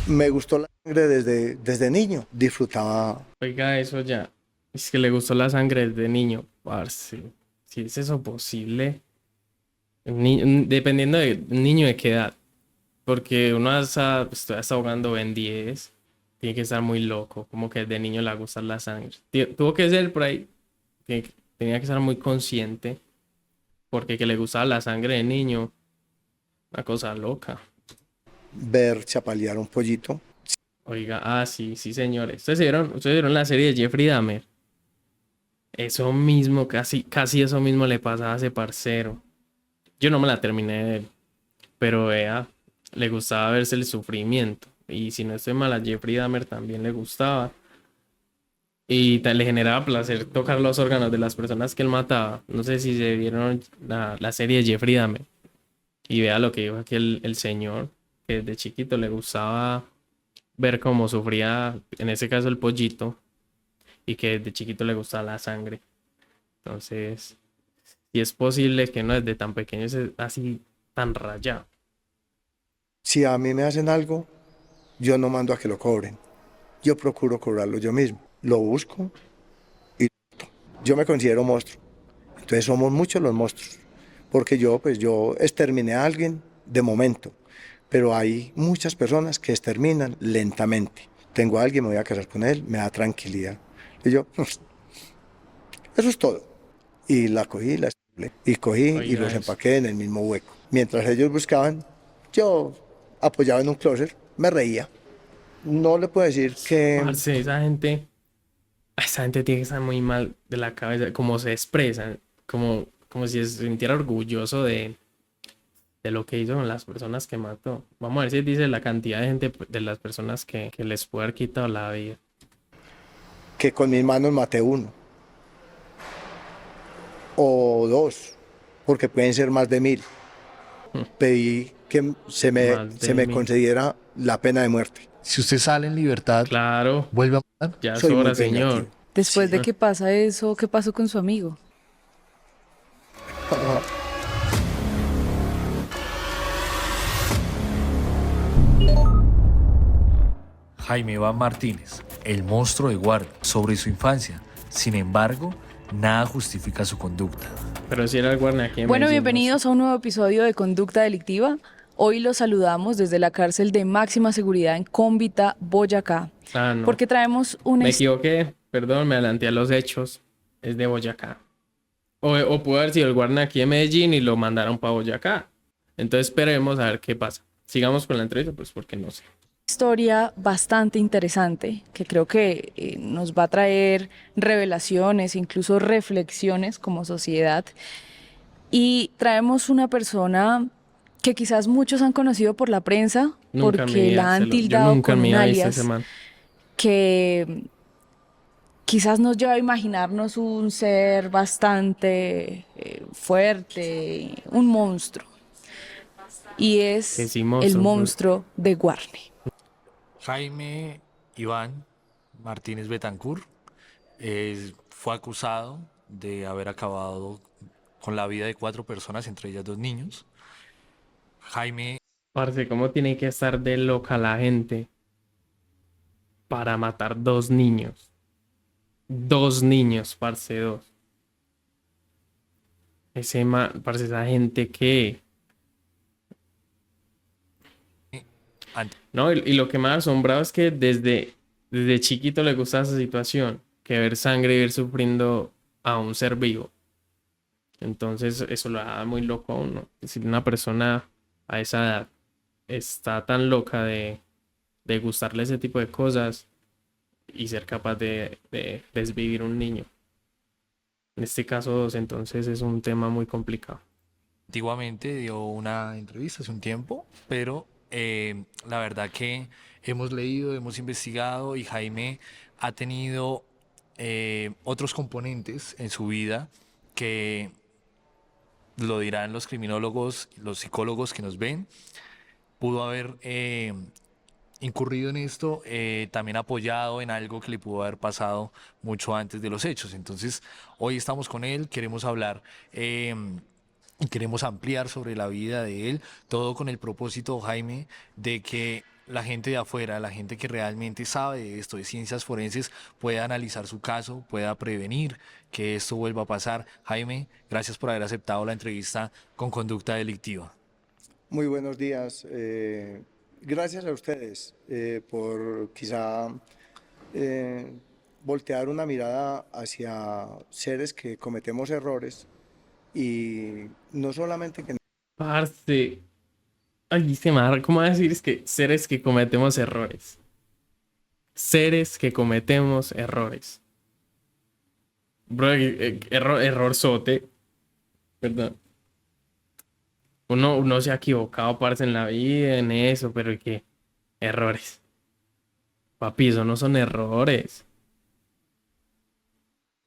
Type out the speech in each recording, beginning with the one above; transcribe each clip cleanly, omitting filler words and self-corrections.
Me gustó la sangre desde niño. Disfrutaba. Oiga, eso ya. Es que le gustó la sangre desde niño, parce. Si es eso posible. Dependiendo de un niño de qué edad. Porque uno está jugando Ben 10. Tiene que estar muy loco. Como que de niño le gusta la sangre. Tuvo que ser por ahí. Tenía que estar muy consciente. Porque que le gustaba la sangre de niño. Una cosa loca. Ver chapalear un pollito. Oiga, sí, sí, señores. Ustedes vieron la serie de Jeffrey Dahmer. Eso mismo, casi eso mismo le pasaba a ese parcero. Yo no me la terminé de él, pero vea, le gustaba verse el sufrimiento. Y si no estoy mal, a Jeffrey Dahmer también le gustaba. Y le generaba placer tocar los órganos de las personas que él mataba. No sé si se vieron la serie de Jeffrey Dahmer. Y vea lo que dijo aquí el señor, que desde chiquito le gustaba ver cómo sufría, en ese caso el pollito, y que desde chiquito le gustaba la sangre. Entonces, y es posible que no desde tan pequeño es así tan rayado. Si a mí me hacen algo, yo no mando a que lo cobren. Yo procuro cobrarlo yo mismo. Lo busco y yo me considero monstruo. Entonces somos muchos los monstruos. Porque yo exterminé a alguien de momento. Pero hay muchas personas que exterminan lentamente. Tengo a alguien, me voy a casar con él, me da tranquilidad. Y yo, eso es todo. Y la cogí, la estimulé, y cogí y Oiga los eso. empaqué en el mismo hueco. Mientras ellos buscaban, yo apoyado en un closet, me reía. No le puedo decir que Parce, esa gente tiene que estar muy mal de la cabeza, como se expresan, como si se sintiera orgulloso de lo que hizo con las personas que mató. Vamos a ver si dice la cantidad de gente, de las personas que les puede haber quitado la vida. con mis manos maté uno o dos, porque pueden ser más de 1000. Pedí que Más se de me 1000. concediera la pena de muerte. Si usted sale en libertad, Claro, vuelve a matar. ya es Soy muy hora, señor. vengativo. Después Sí. de que pasa eso, ¿qué pasó con su amigo? Jaime Iván Martínez, el monstruo de guardia, sobre su infancia. Sin embargo, nada justifica su conducta. Pero si era el guardia aquí en Bueno, Medellín, no sé. bienvenidos a un nuevo episodio de Conducta Delictiva. Hoy los saludamos desde la cárcel de máxima seguridad en Cómbita, Boyacá, Ah, no. porque traemos una Me historia. equivoqué, perdón, me adelanté a los hechos. Es de Boyacá. O pudo haber sido el guardia aquí en Medellín y lo mandaron para Boyacá. Entonces esperemos a ver qué pasa. Sigamos con la entrevista, pues porque no sé. Historia bastante interesante que creo que nos va a traer revelaciones, incluso reflexiones como sociedad. Y traemos una persona que quizás muchos han conocido por la prensa Nunca en mi porque vida, la han yo tildado nunca en con mi un vida he visto a ese alias man. que quizás nos lleva a imaginarnos un ser bastante fuerte, un monstruo. Y Que es sí, el monstruo. monstruo de Guarne. Jaime Iván Martínez Betancur fue acusado de haber acabado con la vida de 4 personas, entre ellas 2 niños. Jaime Parce, ¿cómo tiene que estar de loca la gente para matar dos niños? Dos niños, parce, dos. Parce, esa gente que... ante No, y lo que me ha asombrado es que desde chiquito le gusta esa situación, que ver sangre y ver sufriendo a un ser vivo. Entonces eso lo da muy loco a uno. Es decir, una persona a esa edad está tan loca de gustarle ese tipo de cosas y ser capaz de desvivir un niño. En este caso, dos, entonces es un tema muy complicado. Antiguamente dio una entrevista hace un tiempo, pero la verdad que hemos leído, hemos investigado y Jaime ha tenido otros componentes en su vida que lo dirán los criminólogos, los psicólogos que nos ven. Pudo haber incurrido en esto, también apoyado en algo que le pudo haber pasado mucho antes de los hechos. Entonces, hoy estamos con él, queremos hablar y queremos ampliar sobre la vida de él, todo con el propósito, Jaime, de que la gente de afuera, la gente que realmente sabe de esto, de ciencias forenses, pueda analizar su caso, pueda prevenir que esto vuelva a pasar. Jaime, gracias por haber aceptado la entrevista con Conducta Delictiva. Muy buenos días. Gracias a ustedes por quizá eh, voltear una mirada hacia seres que cometemos errores y no solamente que Parce. Ay, se me da- ¿cómo decir? Es que seres que cometemos errores. Seres que cometemos errores. Bro, error sote. ¿Verdad? Uno se ha equivocado, parce, en la vida, en eso, pero ¿qué? Errores. Papi, eso no son errores.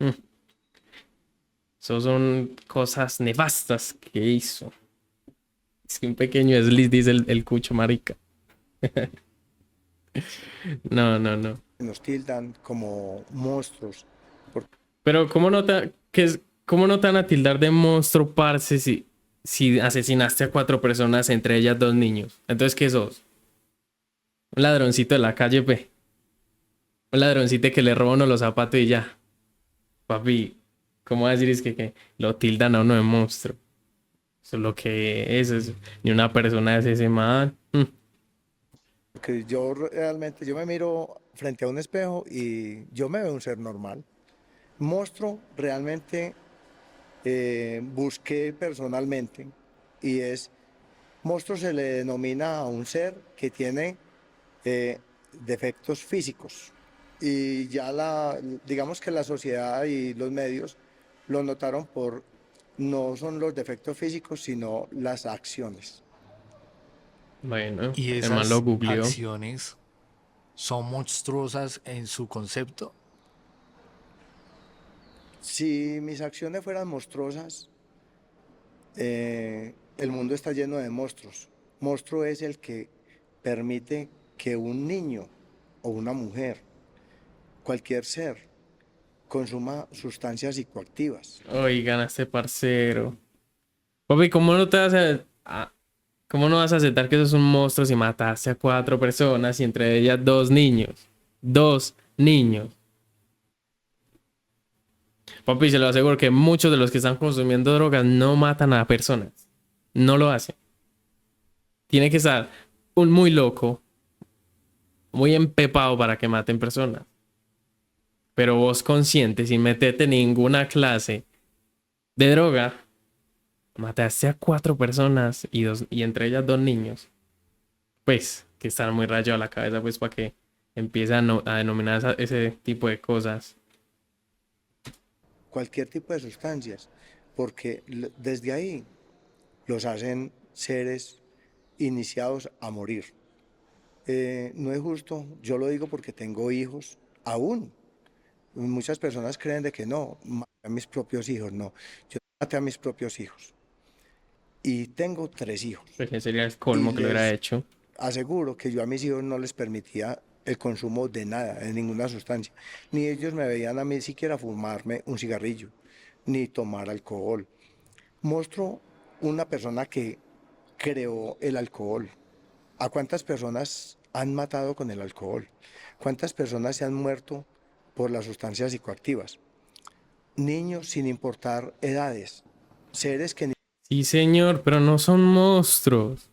Mm, Eso son cosas nefastas que hizo. Es que un pequeño desliz, dice el cucho, marica. No, no, no. nos tildan como monstruos. Pero ¿cómo no te van a tildar de monstruo, parce, si asesinaste a 4 personas, entre ellas 2 niños? Entonces, ¿qué sos? Un ladroncito de la calle, pe. Un ladroncito que le roba uno los zapatos y ya. Papi, ¿cómo va a decir es que lo tildan a uno de monstruo? Eso es lo que es. Ni una persona es ese man. Porque yo realmente, yo me miro frente a un espejo y yo me veo un ser normal. Monstruo realmente busqué personalmente y monstruo se le denomina a un ser que tiene defectos físicos y ya digamos que la sociedad y los medios lo notaron no son los defectos físicos, sino las acciones. Bueno, ¿Y el man lo esas googleó. acciones son monstruosas en su concepto? Si mis acciones fueran monstruosas, el mundo está lleno de monstruos. Monstruo es el que permite que un niño o una mujer, cualquier ser, consuma sustancias psicoactivas. Oigan, a este parcero. Papi, ¿cómo no vas a aceptar que eso es un monstruo si mataste a 4 personas y entre ellas 2 niños? 2 niños. Papi, se lo aseguro que muchos de los que están consumiendo drogas no matan a personas. No lo hacen. Tiene que estar un muy loco, muy empepado para que maten personas. Pero vos consciente, sin meterte ninguna clase de droga, mataste a 4 personas y entre ellas 2 niños. Pues, que están muy rayados la cabeza, pues, para que empiece a denominar ese tipo de cosas. Cualquier tipo de sustancias, porque desde ahí los hacen seres iniciados a morir. No es justo, yo lo digo porque tengo hijos aún. Muchas personas creen de que no, maté a mis propios hijos, no. Yo maté a mis propios hijos y tengo 3 hijos Porque sería el y colmo que lo hubiera les hecho. aseguro que yo a mis hijos no les permitía el consumo de nada, de ninguna sustancia. Ni ellos me veían a mí siquiera fumarme un cigarrillo, ni tomar alcohol. Muestro una persona que creó el alcohol. ¿A cuántas personas han matado con el alcohol? ¿Cuántas personas se han muerto por las sustancias psicoactivas? Niños sin importar edades, seres que Sí, señor, pero no son monstruos.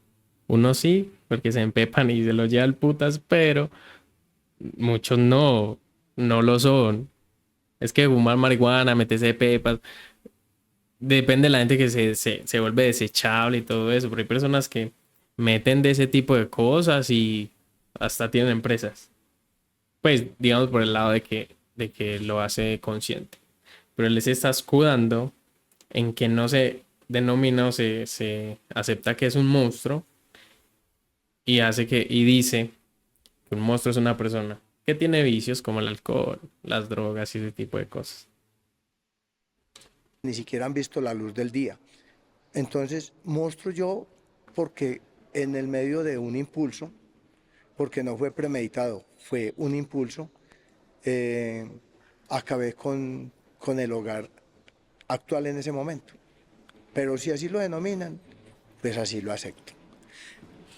Unos sí, porque se empepan y se los lleva al putas, pero muchos no, no lo son. Es que fumar marihuana, meterse pepas, depende de la gente que se vuelve desechable y todo eso, pero hay personas que meten de ese tipo de cosas y hasta tienen empresas. Pues, digamos, por el lado de que lo hace consciente. Pero él se está escudando en que no se denomina o se acepta que es un monstruo y dice que un monstruo es una persona que tiene vicios como el alcohol, las drogas y ese tipo de cosas. ni siquiera han visto la luz del día. Entonces, muestro yo porque en el medio de un impulso, porque no fue premeditado, fue un impulso, eh, acabé con el hogar actual en ese momento. Pero si así lo denominan, pues así lo acepto.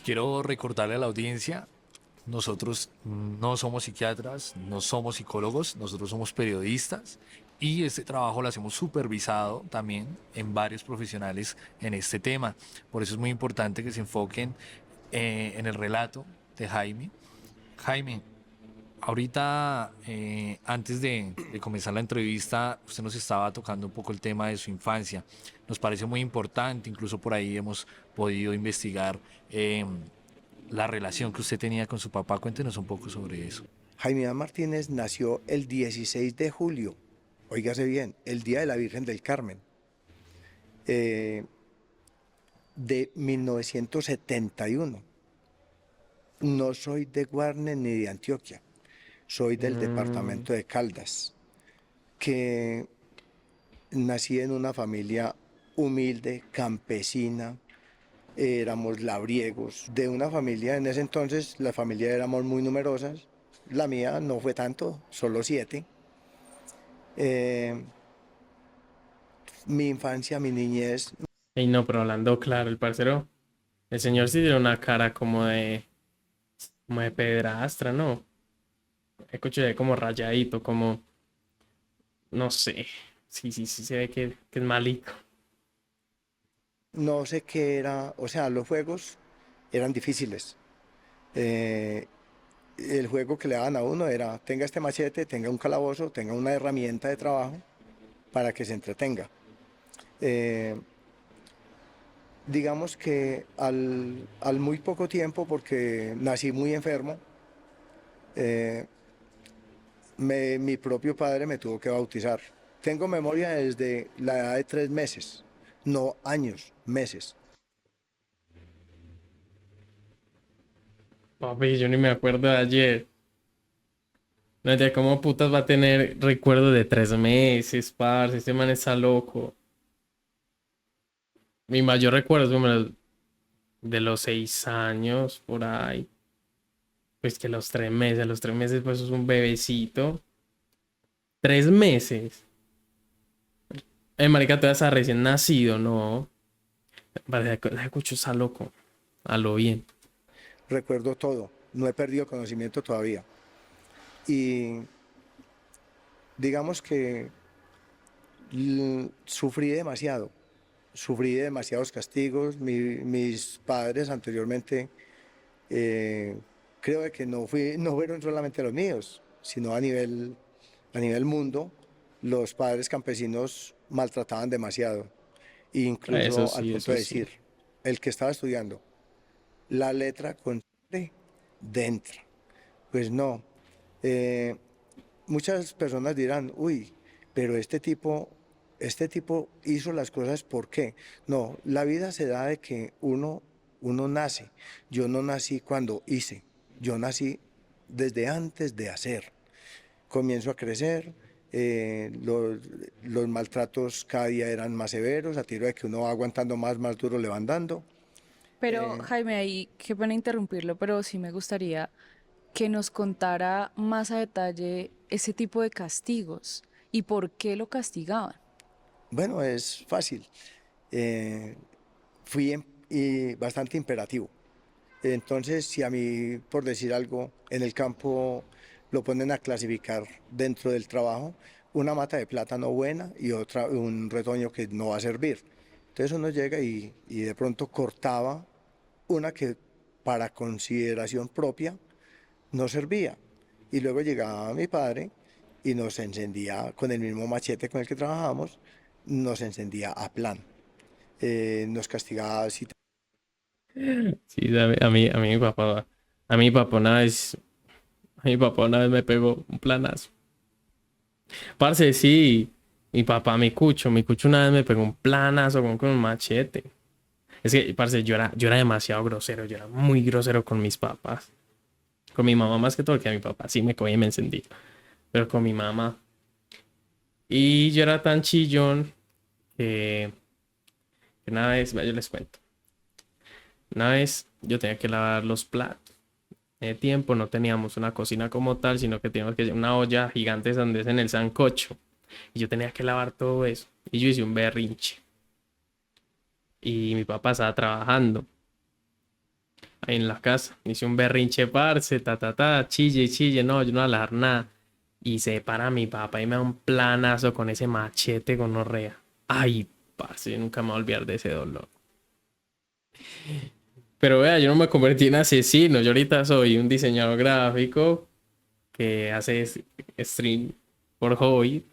Quiero recordarle a la audiencia nosotros no somos psiquiatras, no somos psicólogos, nosotros somos periodistas y este trabajo lo hacemos supervisado también en varios profesionales en este tema. Por eso es muy importante que se enfoquen en el relato de Jaime. Jaime, ahorita, antes de comenzar la entrevista, usted nos estaba tocando un poco el tema de su infancia. Nos parece muy importante, incluso por ahí hemos podido investigar la relación que usted tenía con su papá. Cuéntenos un poco sobre eso. Jaime Iván Martínez nació el 16 de julio, óigase bien, el día de la Virgen del Carmen, eh, de 1971. No soy de Guarne ni de Antioquia, soy del Mm, departamento de Caldas, que nací en una familia humilde, campesina, éramos labriegos, de una familia, en ese entonces la familia éramos muy numerosas, la mía no fue tanto, solo 7. Eh, mi infancia, mi niñez, y no, pero hablando claro, el parcero, el señor sí tiene una cara como de pedrastra, ¿no? Escuché como rayadito, como, no sé. Sí, sí, sí, se ve que es malito. no sé qué era, o sea, los juegos eran difíciles. Eh, el juego que le daban a uno era, tenga este machete, tenga un calabozo, tenga una herramienta de trabajo para que se entretenga. Eh, digamos que al muy poco tiempo, porque nací muy enfermo, eh, mi propio padre me tuvo que bautizar. Tengo memoria desde la edad de 3 meses, no años, meses. Papi, yo ni me acuerdo de ayer. No sé cómo putas va a tener recuerdo de 3 meses, parce. Este man está loco. Mi mayor recuerdo es como de los 6 años, por ahí. Pues que los 3 meses, pues es un bebecito. 3 meses. Marica, todavía está recién nacido, ¿no? Parece que ese cucho está loco. A lo bien. Recuerdo todo, no he perdido conocimiento todavía. Y digamos que sufrí de demasiados castigos. Mis padres anteriormente, eh, creo de que no fueron solamente los míos, sino a nivel mundo, los padres campesinos maltrataban demasiado, incluso al punto Eso de sí. decir, el que estaba estudiando, la letra con C dentro. Pues no. Eh, muchas personas dirán, uy, pero este tipo hizo las cosas ¿por qué? No, la vida se da de que uno nace. Yo no nací cuando hice, yo nací desde antes de hacer. Comienzo a crecer, los maltratos cada día eran más severos, a tiro de que uno va aguantando más duro le van dando. Pero Eh, Jaime, ahí qué pena interrumpirlo, pero sí me gustaría que nos contara más a detalle ese tipo de castigos y por qué lo castigaban. bueno, es fácil. Eh, y bastante imperativo. Entonces, si a mí, por decir algo, en el campo lo ponen a clasificar dentro del trabajo, una mata de plátano buena y otra, un retoño que no va a servir. Entonces uno llega y de pronto cortaba una que para consideración propia no servía. Y luego llegaba mi padre y nos encendía con el mismo machete con el que trabajábamos, nos encendía a plan. Nos castigaba si Sí, a mi papá una vez me pegó un planazo. Parce, sí, mi cucho una vez me pegó un planazo con un machete. Es que, parce, yo era demasiado grosero, yo era muy grosero con mis papás. Con mi mamá más que todo, que a mi papá sí me cogía y me encendí. Pero con mi mamá. Y yo era tan chillón que, que una vez, vaya, yo les cuento. Una vez yo tenía que lavar los platos. De tiempo no teníamos una cocina como tal, sino que teníamos que una olla gigante donde es en el sancocho. Y yo tenía que lavar todo eso. Y yo hice un berrinche. Y mi papá estaba trabajando. ahí en la casa. Hice un berrinche, parce, chille, y chille, no, yo no voy a dejar nada. Y se para mi papá y me da un planazo con ese machete con orrea. Ay, parce, yo nunca me voy a olvidar de ese dolor. Pero vea, yo no me convertí en asesino. Yo ahorita soy un diseñador gráfico que hace stream por hobby.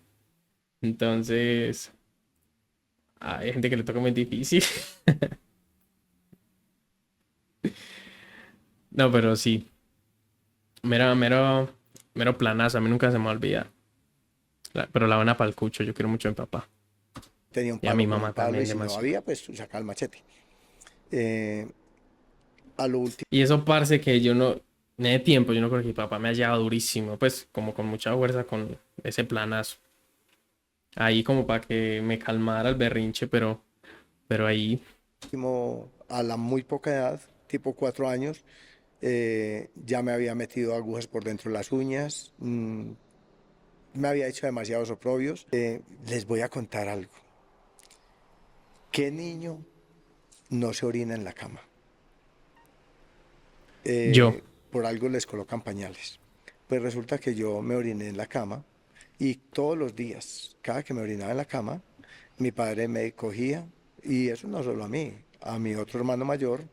Entonces, hay gente que le toca muy difícil. No, pero sí. Mero planazo. A mí nunca se me va a olvidar. Pero la buena para el cucho. Yo quiero mucho a mi papá. Tenía un Y a mi palo con mamá un palo también, y si no demasiado. había, pues sacaba el machete. Eh, a lo último, Y eso, parce, que yo no. En ese tiempo, yo no creo que mi papá me haya dado durísimo. Pues, como con mucha fuerza con ese planazo. Ahí, como para que me calmara el berrinche, pero ahí. a la muy poca edad, tipo 4 años, ya me había metido agujas por dentro de las uñas, me había hecho demasiados oprobios. Les voy a contar algo. ¿Qué niño no se orina en la cama? Yo. Por algo les colocan pañales. Pues resulta que yo me oriné en la cama y todos los días, cada que me orinaba en la cama, mi padre me cogía y eso no solo a mi otro hermano mayor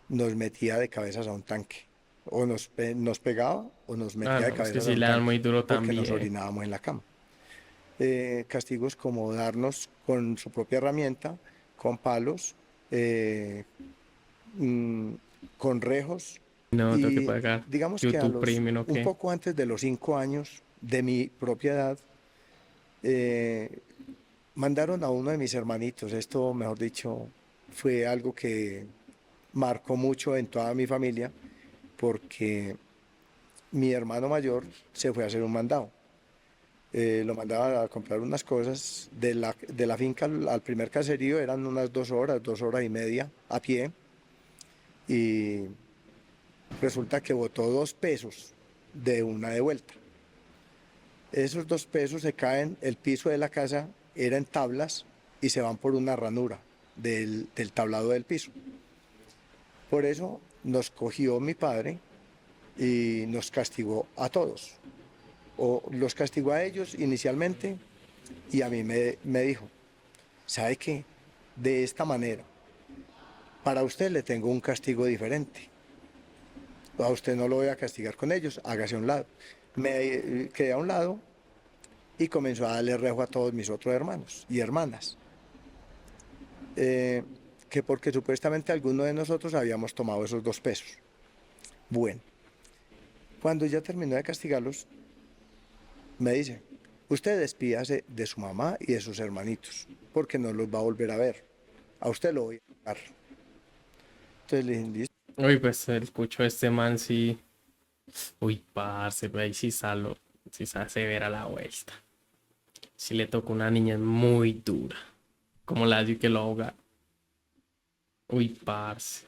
nos metía de cabezas a un tanque. O nos pegaba o nos Ah, metía de no, es que cabezas a sí un le dan muy tanque duro porque nos también. orinábamos en la cama. Castigos como darnos con su propia herramienta, con palos, eh, mm, con rejos No, tengo que y pagar digamos que YouTube Premium o un qué. poco antes de los 5 años de mi propia edad, eh, mandaron a uno de mis hermanitos. Esto, mejor dicho, fue algo que marcó mucho en toda mi familia porque mi hermano mayor se fue a hacer un mandado. Lo mandaba a comprar unas cosas de la finca al primer caserío, eran unas 2 horas, 2 horas y media a pie, y resulta que botó 2 pesos de una de vuelta. Esos 2 pesos se caen, el piso de la casa era en tablas y se van por una ranura del tablado del piso. Por eso nos cogió mi padre y nos castigó a todos. O los castigó a ellos inicialmente y a mí me dijo, ¿sabe qué? De esta manera, para usted le tengo un castigo diferente. A usted no lo voy a castigar con ellos, hágase a un lado. Me quedé a un lado y comenzó a darle rejo a todos mis otros hermanos y hermanas. Que porque supuestamente alguno de nosotros habíamos tomado esos 2 pesos. Bueno, cuando ya terminó de castigarlos, me dice, usted despídase de su mamá y de sus hermanitos, porque no los va a volver a ver. A usted lo voy a dar. Entonces le dije, listo. Uy, pues el cucho de este man sí. Uy, parce, ahí sí salo. Sí se hace ver a la vuelta. Sí le tocó una niña muy dura. Como la de que lo ahoga. Uy, parce.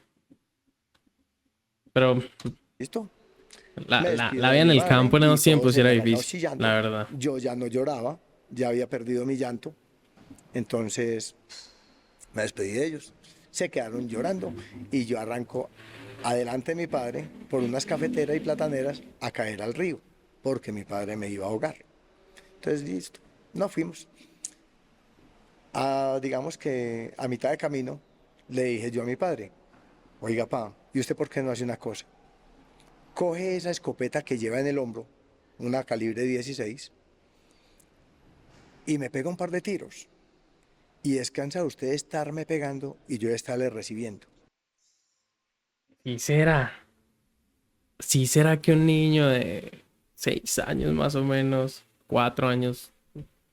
Pero ¿Listo? Me despido la de vida en mi el madre campo en y esos todos tiempos sí era engaragados difícil, la chillando. verdad. Yo ya no lloraba, ya había perdido mi llanto. Entonces me despedí de ellos. Se quedaron llorando y yo arranco adelante de mi padre por unas cafeteras y plataneras a caer al río, porque mi padre me iba a ahogar. Entonces, listo, nos fuimos. Digamos que a mitad de camino le dije yo a mi padre, oiga, pa, ¿y usted por qué no hace una cosa? Coge esa escopeta que lleva en el hombro, una calibre 16, y me pega un par de tiros. Y descansa usted de estarme pegando y yo de estarle recibiendo. ¿Y será? ¿Sí será que un niño de 6 años más o menos, 4 años,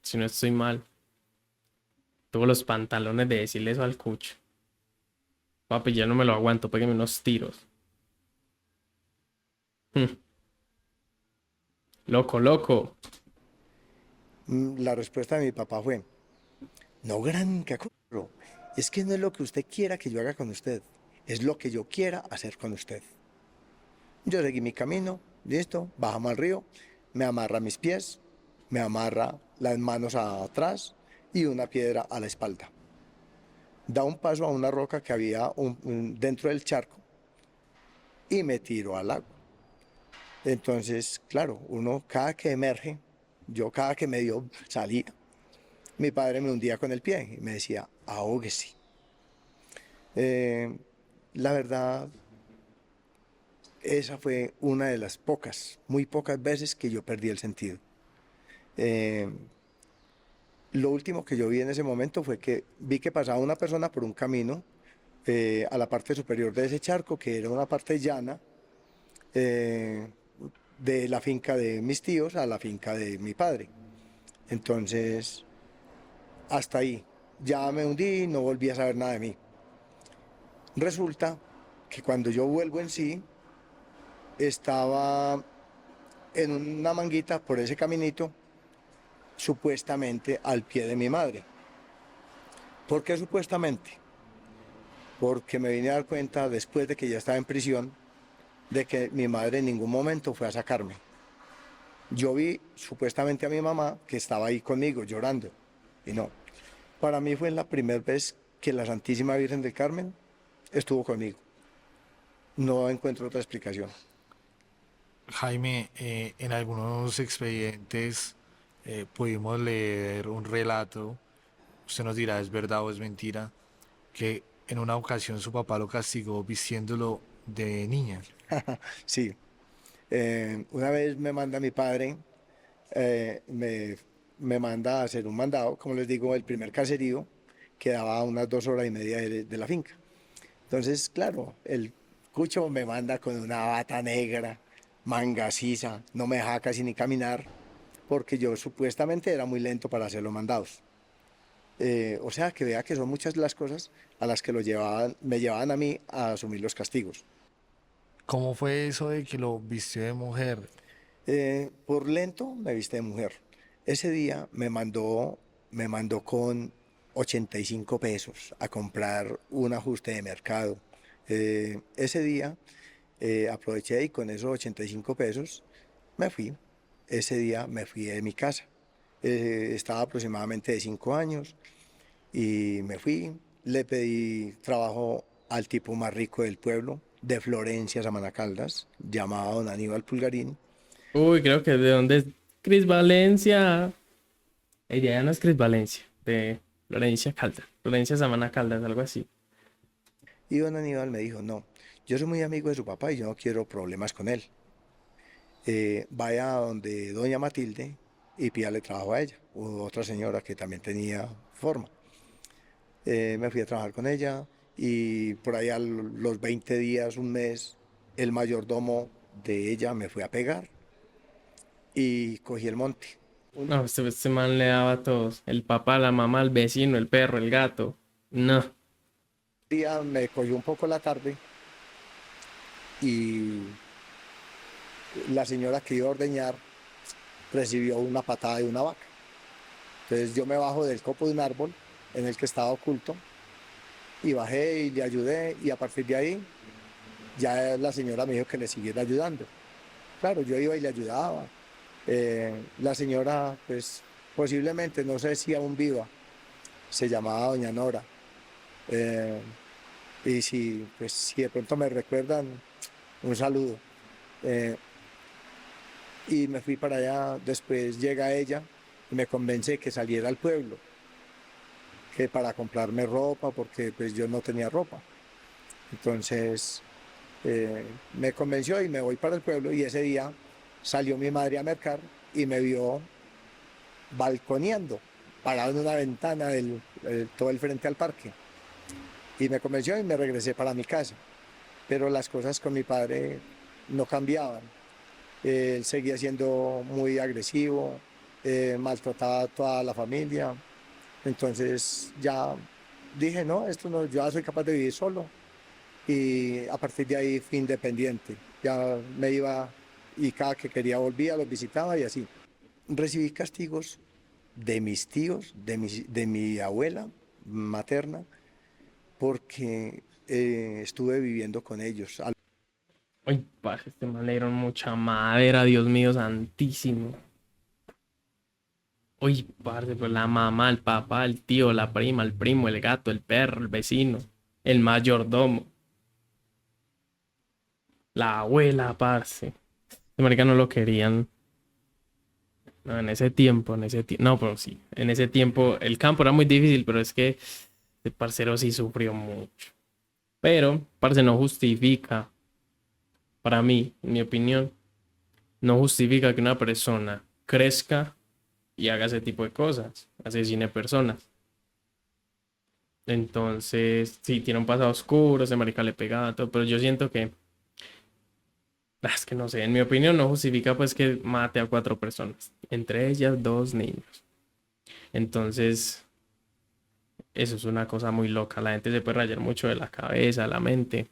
si no estoy mal, tuvo los pantalones de decirle eso al cucho? Papi, ya no me lo aguanto, pégueme unos tiros. Hmm, loco, loco. La respuesta de mi papá fue, no, gran cacurro, es que no es lo que usted quiera que yo haga con usted, es lo que yo quiera hacer con usted. Yo seguí mi camino, listo, bajamos al río, me amarra mis pies, me amarra las manos atrás y una piedra a la espalda. Da un paso a una roca que había dentro del charco y me tiro al agua. Entonces, claro, uno cada que emerge, yo cada que medio salía, mi padre me hundía con el pie y me decía, ahóguese. Eh, la verdad, esa fue una de las pocas, muy pocas veces que yo perdí el sentido. Eh, lo último que yo vi en ese momento fue que vi que pasaba una persona por un camino a la parte superior de ese charco, que era una parte llana, eh, de la finca de mis tíos a la finca de mi padre. Entonces, hasta ahí. Ya me hundí, no volví a saber nada de mí. Resulta que cuando yo vuelvo en sí, estaba en una manguita por ese caminito, supuestamente al pie de mi madre. ¿Por qué supuestamente? Porque me vine a dar cuenta después de que ya estaba en prisión de que mi madre en ningún momento fue a sacarme. Yo vi supuestamente a mi mamá que estaba ahí conmigo llorando y no. Para mí fue la primera vez que la Santísima Virgen del Carmen estuvo conmigo. No encuentro otra explicación. Jaime, en algunos expedientes pudimos leer un relato, usted nos dirá es verdad o es mentira, que en una ocasión su papá lo castigó vistiéndolo de niña. Sí, una vez me manda mi padre, eh, me, me manda a hacer un mandado, como les digo, el primer caserío quedaba a unas 2 horas y media de la finca. Entonces, claro, el cucho me manda con una bata negra, manga sisa, no me dejaba casi ni caminar, porque yo supuestamente era muy lento para hacer los mandados. O sea, que vea que son muchas las cosas a las que me llevaban a mí a asumir los castigos. ¿Cómo fue eso de que lo vistió de mujer? Por lento me viste de mujer. Ese día me mandó con 85 pesos a comprar un ajuste de mercado. Ese día aproveché y con esos 85 pesos me fui. Ese día me fui de mi casa. Estaba aproximadamente de 5 años y me fui. Le pedí trabajo al tipo más rico del pueblo, de Florencia, Samana Caldas, llamado don Aníbal Pulgarín. Uy, creo que de dónde es Cris Valencia. Ella ya no es Cris Valencia, de Florencia Caldas. Florencia Samana Caldas, algo así. Y don Aníbal me dijo, no, yo soy muy amigo de su papá y yo no quiero problemas con él. Vaya a donde doña Matilde y pídale trabajo a ella, u otra señora que también tenía forma. Me fui a trabajar con ella y por ahí a los 20 días, un mes, el mayordomo de ella me fue a pegar y cogí el monte. Un No, este man le daba a todos. El papá, la mamá, el vecino, el perro, el gato. No. día me cogió un poco la tarde y la señora que iba a ordeñar recibió una patada de una vaca. Entonces yo me bajo del copo de un árbol en el que estaba oculto y bajé y le ayudé y a partir de ahí ya la señora me dijo que le siguiera ayudando. Claro, yo iba y le ayudaba. La señora, pues posiblemente, no sé si aún viva, se llamaba doña Nora. Eh, y si, pues, si de pronto me recuerdan, un saludo. Eh, y me fui para allá, después llega ella y me convence que saliera al pueblo, que para comprarme ropa, porque pues yo no tenía ropa. Entonces me convenció y me voy para el pueblo y ese día salió mi madre a mercar y me vio balconeando, parado en una ventana todo el frente al parque. Y me convenció y me regresé para mi casa. Pero las cosas con mi padre no cambiaban. Él seguía siendo muy agresivo, maltrataba a toda la familia. Entonces ya dije, no, esto no, yo ya soy capaz de vivir solo. Y a partir de ahí fui independiente. Ya me iba y cada que quería volvía, los visitaba y así. Recibí castigos de mis tíos, de mi abuela materna, porque estuve viviendo con ellos. Uy, parce, este man le dieron mucha madera, Dios mío santísimo. Uy, parce, pues la mamá, el papá, el tío, la prima, el primo, el gato, el perro, el vecino, el mayordomo. La abuela, parce. Ese marica no lo querían. No, en ese tiempo, no, pero sí, en ese tiempo el campo era muy difícil, pero es que el parcero sí sufrió mucho. Pero, parce, no justifica, para mí, en mi opinión, no justifica que una persona crezca y haga ese tipo de cosas, asesine personas. Entonces, sí, tiene un pasado oscuro, ese marica le pegaba todo, pero yo siento que, es que no sé, en mi opinión no justifica pues que mate a 4 personas, entre ellas 2 niños. Entonces, eso es una cosa muy loca, la gente se puede rayar mucho de la cabeza, la mente,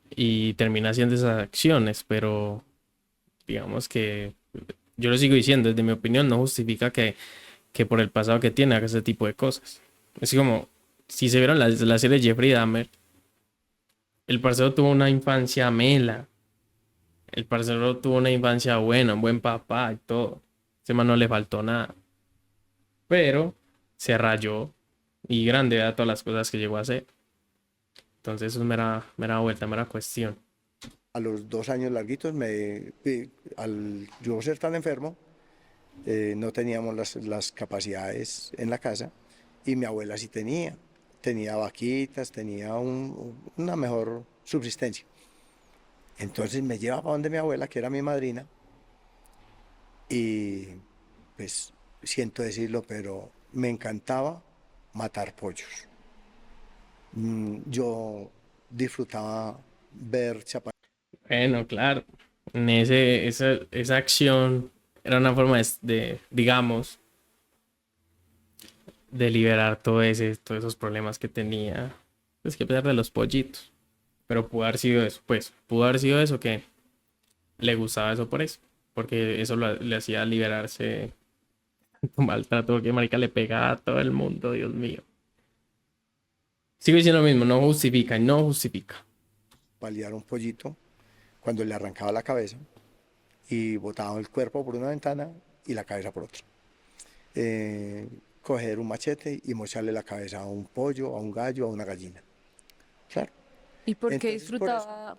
y termina haciendo esas acciones, pero digamos que yo lo sigo diciendo, desde mi opinión no justifica que por el pasado que tiene haga ese tipo de cosas. Es como, si se vieron la serie Jeffrey Dahmer, el parcero tuvo una infancia mela, el parcero tuvo una infancia buena, un buen papá y todo. Ese man no le faltó nada, pero se rayó y grande a todas las cosas que llegó a hacer. Entonces eso es mera vuelta, mera cuestión. A los 2 años larguitos, al yo ser tan enfermo, no teníamos las capacidades en la casa y mi abuela sí tenía vaquitas, tenía una mejor subsistencia. Entonces me lleva para donde mi abuela, que era mi madrina, y pues siento decirlo, pero me encantaba matar pollos. Yo disfrutaba ver chaparros. Bueno, claro, esa acción era una forma digamos, de liberar todos esos problemas que tenía. Es que a pesar de los pollitos. Pero pudo haber sido eso, pues. Pudo haber sido eso que le gustaba eso por eso. Porque eso le hacía liberarse de un maltrato. Porque marica le pegaba a todo el mundo, Dios mío. Sigo diciendo lo mismo, no justifica, no justifica. Paliar un pollito cuando le arrancaba la cabeza y botaba el cuerpo por una ventana y la cabeza por otra. Coger un machete y mocharle la cabeza a un pollo, a un gallo, a una gallina. Claro. ¿Y Entonces,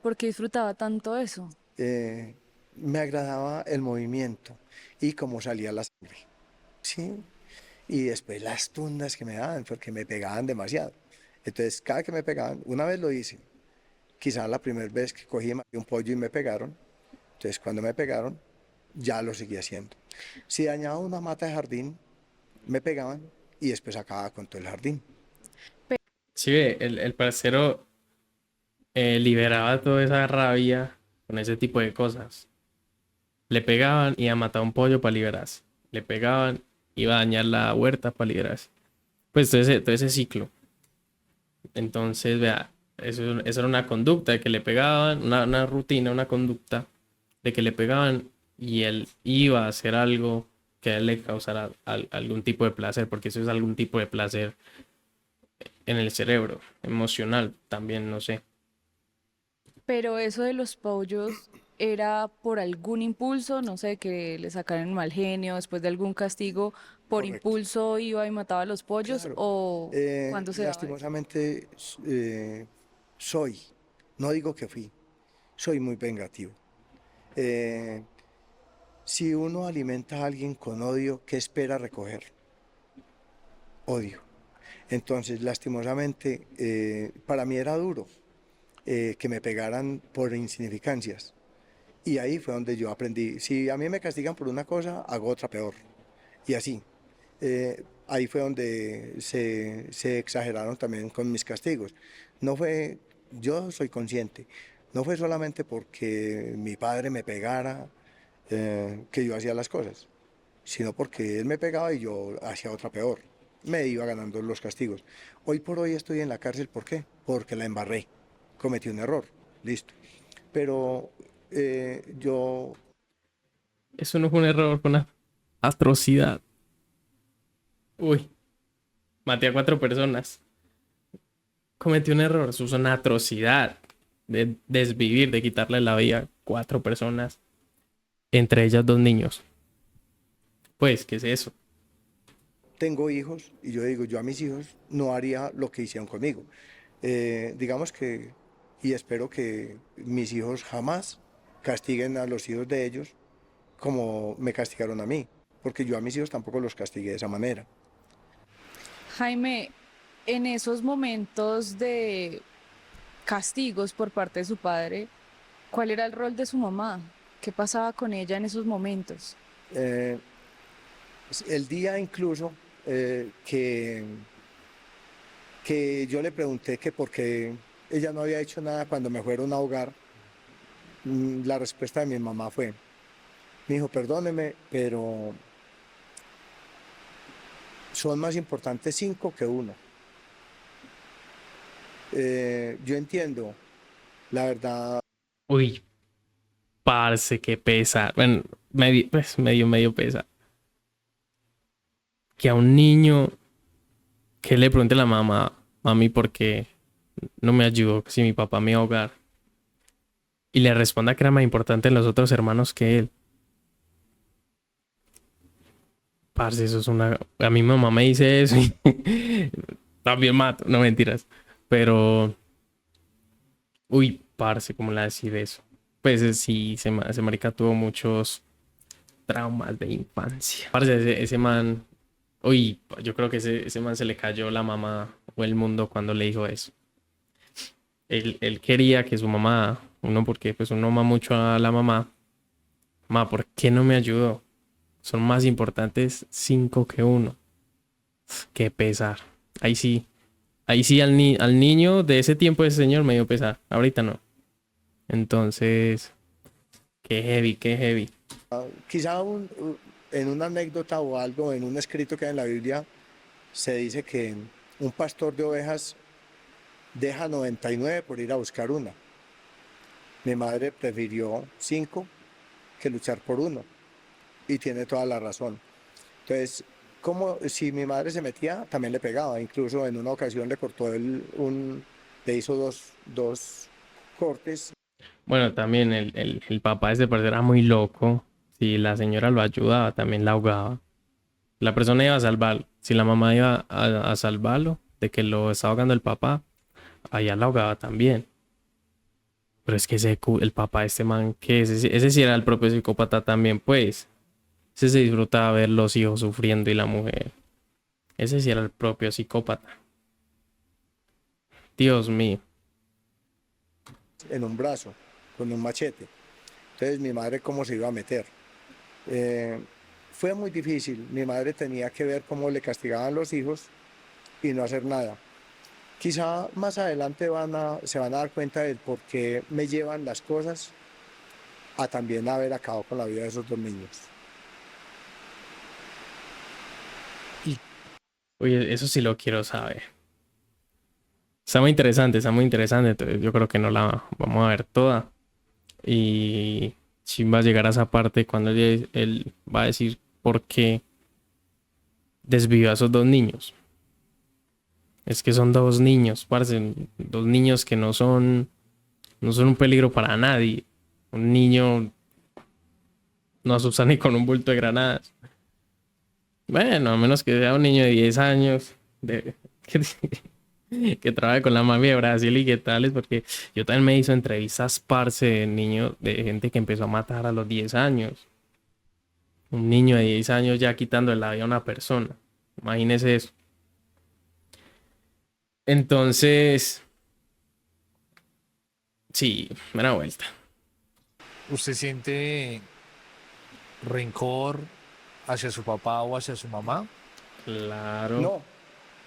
por qué disfrutaba tanto eso? eh, me agradaba el movimiento y cómo salía la sangre. Sí. Y después las tundas que me daban, porque me pegaban demasiado. Entonces, cada que me pegaban, una vez lo hice, quizás la primera vez que cogí un pollo y me pegaron, entonces cuando me pegaron, ya lo seguía haciendo. Si dañaba una mata de jardín, me pegaban y después acababa con todo el jardín. Sí, ve, el parcero liberaba toda esa rabia con ese tipo de cosas. Le pegaban y a matar un pollo para liberarse. Le pegaban, iba a dañar la huerta para liberarse. Pues todo ese ciclo. Entonces, vea, eso era una conducta de que le pegaban, una rutina, una conducta de que le pegaban y él iba a hacer algo que a él le causara algún tipo de placer, porque eso es algún tipo de placer en el cerebro, emocional también, no sé. Pero eso de los pollos era por algún impulso, no sé, que le sacaran mal genio después de algún castigo, por Correcto. impulso iba y mataba a los pollos Claro. o cuándo se daba eso. Lastimosamente soy, no digo que fui, soy muy vengativo. Eh, si uno alimenta a alguien con odio, ¿qué espera recoger? Odio. Entonces, lastimosamente, para mí era duro que me pegaran por insignificancias. Y ahí fue donde yo aprendí, si a mí me castigan por una cosa, hago otra peor. Y así. Ahí fue donde se exageraron también con mis castigos. No fue, yo soy consciente, no fue solamente porque mi padre me pegara que yo hacía las cosas, sino porque él me pegaba y yo hacía otra peor. Me iba ganando los castigos. Hoy por hoy estoy en la cárcel, ¿por qué? Porque la embarré, cometí un error, listo. Pero yo Eso no fue un error, fue una atrocidad. Uy, maté a 4 personas. Cometí un error, eso es una atrocidad de desvivir, de quitarle la vida a 4 personas, entre ellas 2 niños. Pues, ¿qué es eso? tengo hijos y yo digo, yo a mis hijos no haría lo que hicieron conmigo. Digamos que y espero que mis hijos jamás castiguen a los hijos de ellos como me castigaron a mí, porque yo a mis hijos tampoco los castigué de esa manera. Jaime, en esos momentos de castigos por parte de su padre, ¿cuál era el rol de su mamá? ¿Qué pasaba con ella en esos momentos? Eh, el día incluso que yo le pregunté que por qué ella no había hecho nada cuando me fueron a ahogar, la respuesta de mi mamá fue, mi hijo, perdóneme, pero son más importantes 5 que 1. Yo entiendo, la verdad, Uy, parce, qué pesa. Bueno, medio, pues medio pesa. Que a un niño que le pregunte a la mamá, mami, ¿por qué no me ayudó si mi papá me iba a ahogar? Y le responda que era más importante en los otros hermanos que él. Parce, eso es una... A mi mamá me dice eso y también mato, no mentiras. Pero, uy, parce, ¿cómo le decir eso? Pues sí, ese marica tuvo muchos traumas de infancia. Parce, ese man, uy, yo creo que ese man se le cayó la mamá o el mundo cuando le dijo eso. Él quería que su mamá, uno porque pues uno ama mucho a la mamá, mamá, ¿por qué no me ayudó? Son más importantes 5 que 1. Qué pesar. Ahí sí al niño de ese tiempo ese señor me dio pesar. Ahorita no. Entonces, qué heavy, qué heavy. quizá en una anécdota o algo, en un escrito que hay en la Biblia, se dice que un pastor de ovejas deja 99 por ir a buscar una. Mi madre prefirió 5 que luchar por uno y tiene toda la razón. Entonces, como si mi madre se metía, también le pegaba. Incluso en una ocasión le cortó le hizo dos cortes. Bueno, también el papá de ese parcero era muy loco. Si la señora lo ayudaba, también la ahogaba. La persona iba a salvarlo. Si la mamá iba a salvarlo de que lo estaba ahogando el papá, allá la ahogaba también. Pero es que el papá de este man, que ese sí era el propio psicópata también, pues. Ese se disfrutaba ver los hijos sufriendo y la mujer. Ese sí era el propio psicópata. Dios mío. En un brazo, con un machete. Entonces, mi madre, ¿cómo se iba a meter? Eh, fue muy difícil. Mi madre tenía que ver cómo le castigaban los hijos y no hacer nada. Quizá más adelante se van a dar cuenta de por qué me llevan las cosas a también haber acabado con la vida de esos 2 niños. Oye, eso sí lo quiero saber. Está muy interesante, está muy interesante. Entonces yo creo que no la vamos a ver toda. Y si va a llegar a esa parte cuando él va a decir por qué desvivió a esos 2 niños. Es que son 2 niños, parce, 2 niños que no son un peligro para nadie. Un niño no asusta ni con un bulto de granadas. Bueno, a menos que sea un niño de 10 años que trabaje con la mafia de Brasil y qué tales, porque yo también me hizo entrevistas, parce, de niños, de gente que empezó a matar a los 10 años. Un niño de 10 años ya quitando la vida a una persona. Imagínese eso. Entonces, sí, me da vuelta. ¿Usted siente rencor hacia su papá o hacia su mamá? Claro. No,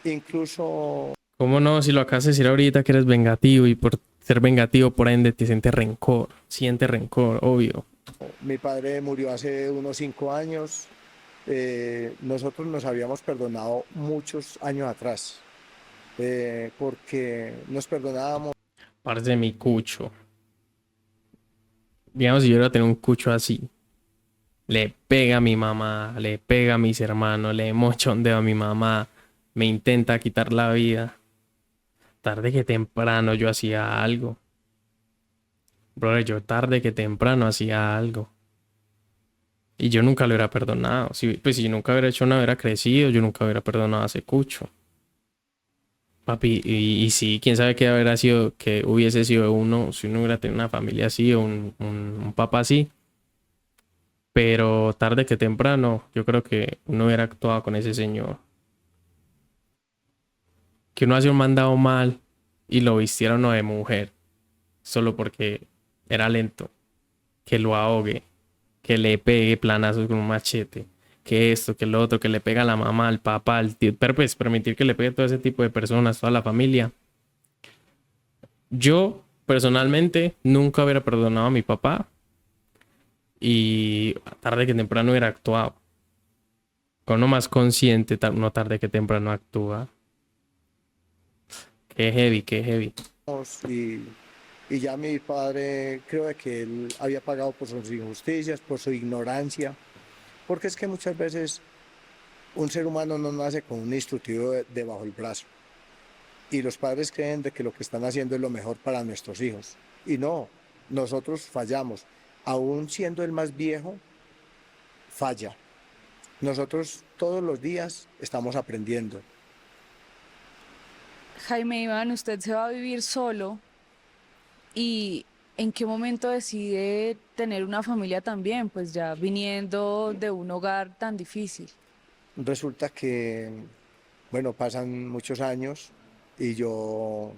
incluso ¿Cómo no? Si lo acabas de decir ahorita que eres vengativo y por ser vengativo, por ende, te sientes rencor. Siente rencor, obvio. mi padre murió hace unos 5 años. Nosotros nos habíamos perdonado muchos años atrás, porque nos perdonábamos. Parce de mi cucho. Digamos, si yo era tener un cucho así, le pega a mi mamá, le pega a mis hermanos, le mocha un dedo a mi mamá, me intenta quitar la vida. Tarde que temprano yo hacía algo. Brother, yo tarde que temprano hacía algo. Y yo nunca lo hubiera perdonado. Si, pues si yo nunca hubiera hecho nada, hubiera crecido, yo nunca hubiera perdonado a ese cucho. Papi, y sí, quién sabe qué habrá sido, que hubiese sido uno, si uno hubiera tenido una familia así o un papá así. Pero tarde que temprano, yo creo que uno hubiera actuado con ese señor. Que uno hacía un mandado mal y lo vistiera uno de mujer, solo porque era lento. Que lo ahogue, que le pegue planazos con un machete. Que esto, que lo otro, que le pega a la mamá, al papá, al tío. Pero pues permitir que le pegue a todo ese tipo de personas, toda la familia. Yo, personalmente, nunca hubiera perdonado a mi papá y tarde que temprano hubiera actuado. Con uno más consciente, no tarde que temprano actúa. Qué heavy, qué heavy. Y, y ya mi padre creo de que él había pagado por sus injusticias, por su ignorancia, porque es que muchas veces un ser humano no nace con un instructivo debajo del brazo y los padres creen de que lo que están haciendo es lo mejor para nuestros hijos y no, nosotros fallamos, aún siendo el más viejo, falla. Nosotros todos los días estamos aprendiendo. Jaime Iván, usted se va a vivir solo y ¿en qué momento decide tener una familia también? Pues ya viniendo de un hogar tan difícil. Resulta que, bueno, pasan muchos años y yo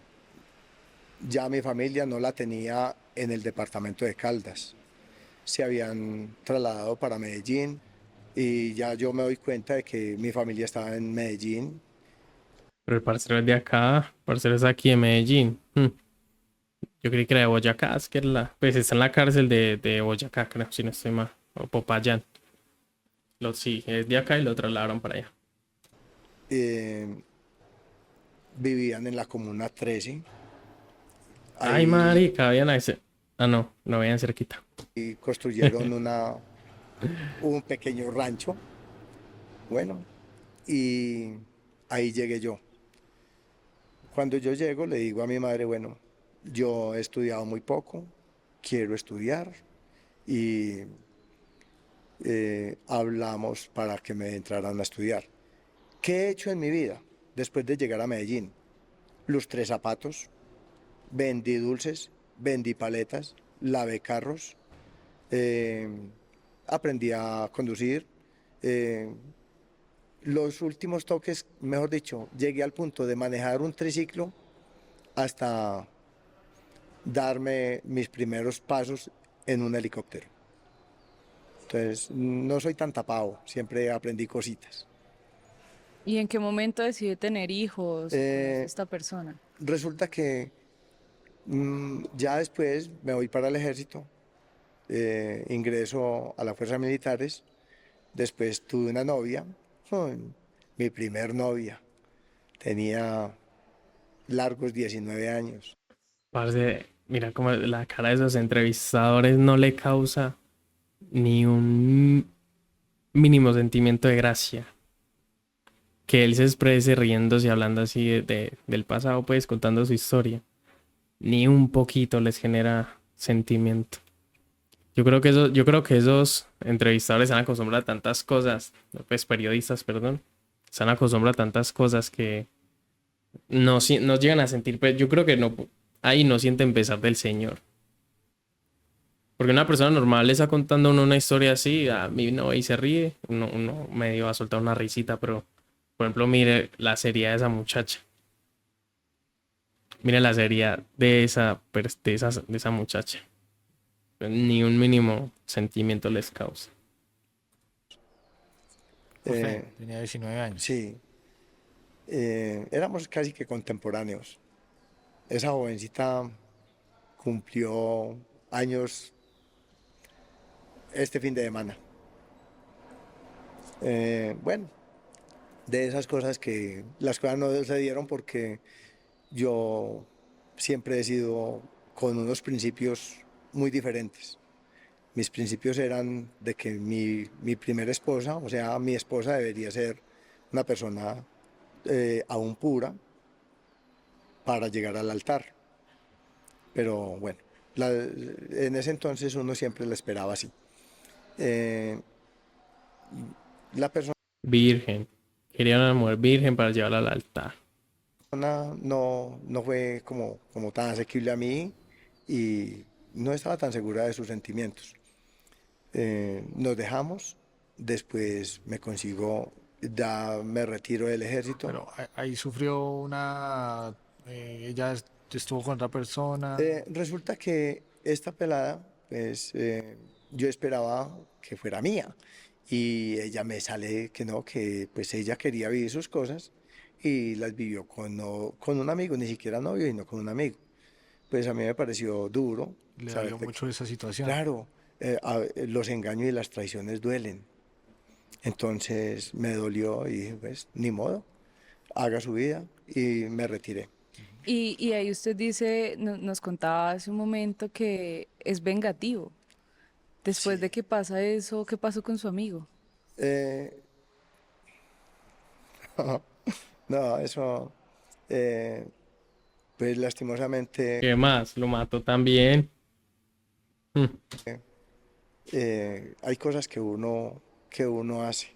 ya mi familia no la tenía en el departamento de Caldas. Se habían trasladado para Medellín y ya yo me doy cuenta de que mi familia estaba en Medellín. Pero el parcero es de acá, el parcero es aquí de Medellín. Yo creí que era de Boyacá, es que pues está en la cárcel de Boyacá, creo, si no estoy mal. O Popayán. Sí, es de acá y lo trasladaron para allá. eh, Vivían en la Comuna 13. Ay, Ahí marica, habían ese. Ah, no, no veían cerquita. construyeron un pequeño rancho. Bueno, y ahí llegué yo. Cuando yo llego le digo a mi madre, bueno, yo he estudiado muy poco, quiero estudiar y hablamos para que me entraran a estudiar. ¿Qué he hecho en mi vida después de llegar a Medellín? Lustré zapatos, vendí dulces, vendí paletas, lavé carros, eh, aprendí a conducir. eh, los últimos toques, mejor dicho, llegué al punto de manejar un triciclo hasta darme mis primeros pasos en un helicóptero. Entonces, no soy tan tapado, siempre aprendí cositas. ¿Y en qué momento decide tener hijos? ¿Conoce a Eh, esta persona? Resulta que ya después me voy para el ejército, ingreso a las fuerzas militares, después tuve una novia, mi primer novia, tenía largos 19 años. Parce, mira como la cara de esos entrevistadores no le causa ni un mínimo sentimiento de gracia. Que él se exprese riéndose y hablando así del pasado, pues contando su historia. Ni un poquito les genera sentimiento. Yo creo que esos entrevistadores se han acostumbrado a tantas cosas, pues periodistas, perdón, se han acostumbrado a tantas cosas que no llegan a sentir, pues yo creo que no, ahí no sienten pesar del Señor. Porque una persona normal le está contando a uno una historia así, a mí no, y se ríe, uno medio va a soltar una risita, pero por ejemplo, mire la seriedad de esa muchacha. Mire la seriedad de esa muchacha. Ni un mínimo sentimiento les causa. Profe, Eh, tenía 19 años. sí, éramos casi que contemporáneos. Esa jovencita cumplió años este fin de semana. Bueno, de esas cosas que las cosas no se dieron porque yo siempre he sido con unos principios muy diferentes. Mis principios eran de que mi primera esposa, o sea, mi esposa debería ser una persona aún pura para llegar al altar. Pero bueno, en ese entonces uno siempre la esperaba así. Eh, la persona Virgen. Querían una mujer virgen para llevarla al altar. No fue como tan asequible a mí y no estaba tan segura de sus sentimientos. Nos dejamos, después me consigo, ya me retiro del ejército. Pero ahí sufrió ella estuvo con otra persona. Resulta que esta pelada, pues yo esperaba que fuera mía y ella me sale que no, que pues ella quería vivir sus cosas y las vivió con, con un amigo, ni siquiera novio, sino con un amigo. Pues a mí me pareció duro Le saber dolió mucho esa situación. claro, los engaños y las traiciones duelen. Entonces me dolió y dije, pues ni modo, haga su vida y me retiré. Y ahí usted dice, nos contaba hace un momento que es vengativo. Después de Sí. que pasa eso, ¿qué pasó con su amigo? Eh, no, eso, eh, pues lastimosamente ¿Qué más? Lo mató también. Mm. hay cosas que uno hace.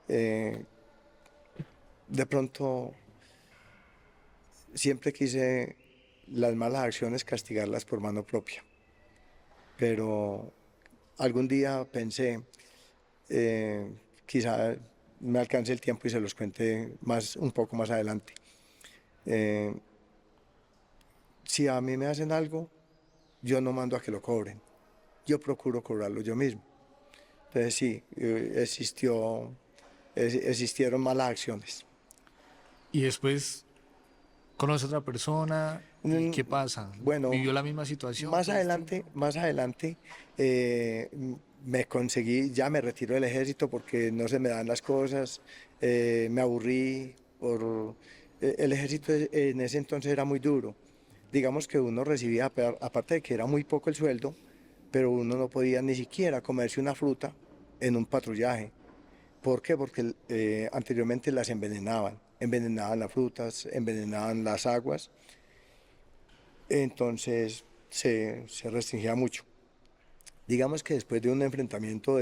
Eh, de pronto siempre quise las malas acciones castigarlas por mano propia, pero algún día pensé, eh, quizá me alcance el tiempo y se los cuente un poco más adelante. Eh, si a mí me hacen algo, yo no mando a que lo cobren, yo procuro cobrarlo yo mismo. Entonces sí, existieron malas acciones. Y después conoce a otra persona y Mm, ¿qué pasa? Bueno, ¿Vivió la misma situación? ¿Fue distinto? más adelante me conseguí, ya me retiro del ejército porque no se me dan las cosas, me aburrí el ejército en ese entonces era muy duro. Digamos que uno recibía, aparte de que era muy poco el sueldo, pero uno no podía ni siquiera comerse una fruta en un patrullaje. ¿Por qué? Porque anteriormente las envenenaban las frutas, envenenaban las aguas, entonces se restringía mucho. Digamos que después de un enfrentamiento,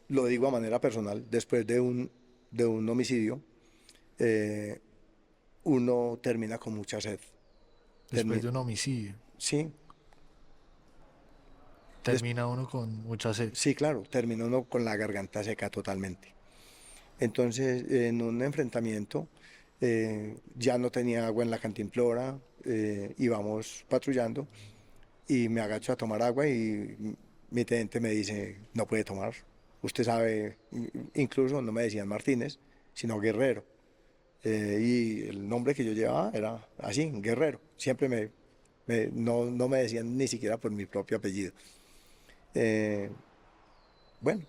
lo digo a manera personal, después de un homicidio, eh, uno termina con mucha sed. Después Termi- de un homicidio, sí, des- termina uno con mucha sed. sí, claro, termina uno con la garganta seca totalmente. Entonces, en un enfrentamiento, ya no tenía agua en la cantimplora, íbamos patrullando y me agacho a tomar agua y mi teniente me dice, no puede tomar. Usted sabe, incluso no me decían Martínez, sino Guerrero. Y el nombre que yo llevaba era así, Guerrero. Siempre no me decían ni siquiera por mi propio apellido. Eh, bueno,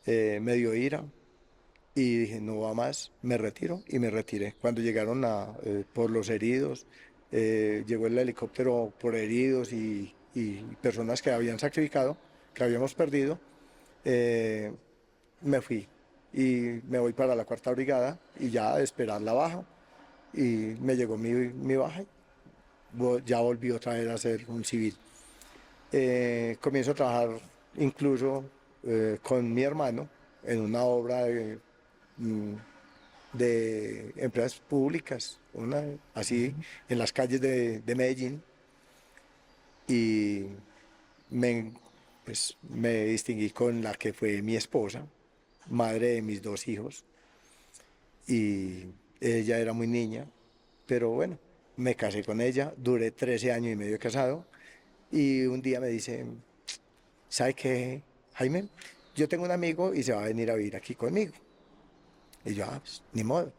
me dio ira y dije, no va más, me retiro y me retiré. Cuando llegaron por los heridos, llegó el helicóptero por heridos y personas que habían sacrificado, que habíamos perdido, eh, me fui y me voy para la cuarta brigada y ya a esperar la baja y me llegó mi baja y ya volví otra vez a ser un civil. Comienzo a trabajar incluso con mi hermano en una obra mm, de empresas públicas, así Ujú. en las calles de Medellín y me, me distinguí con la que fue mi esposa, madre de mis dos hijos y ella era muy niña, pero bueno, me casé con ella, duré 13 años y medio casado y un día me dice, ¿sabe qué, Jaime? Yo tengo un amigo y se va a venir a vivir aquí conmigo. Y yo, pues, ni modo.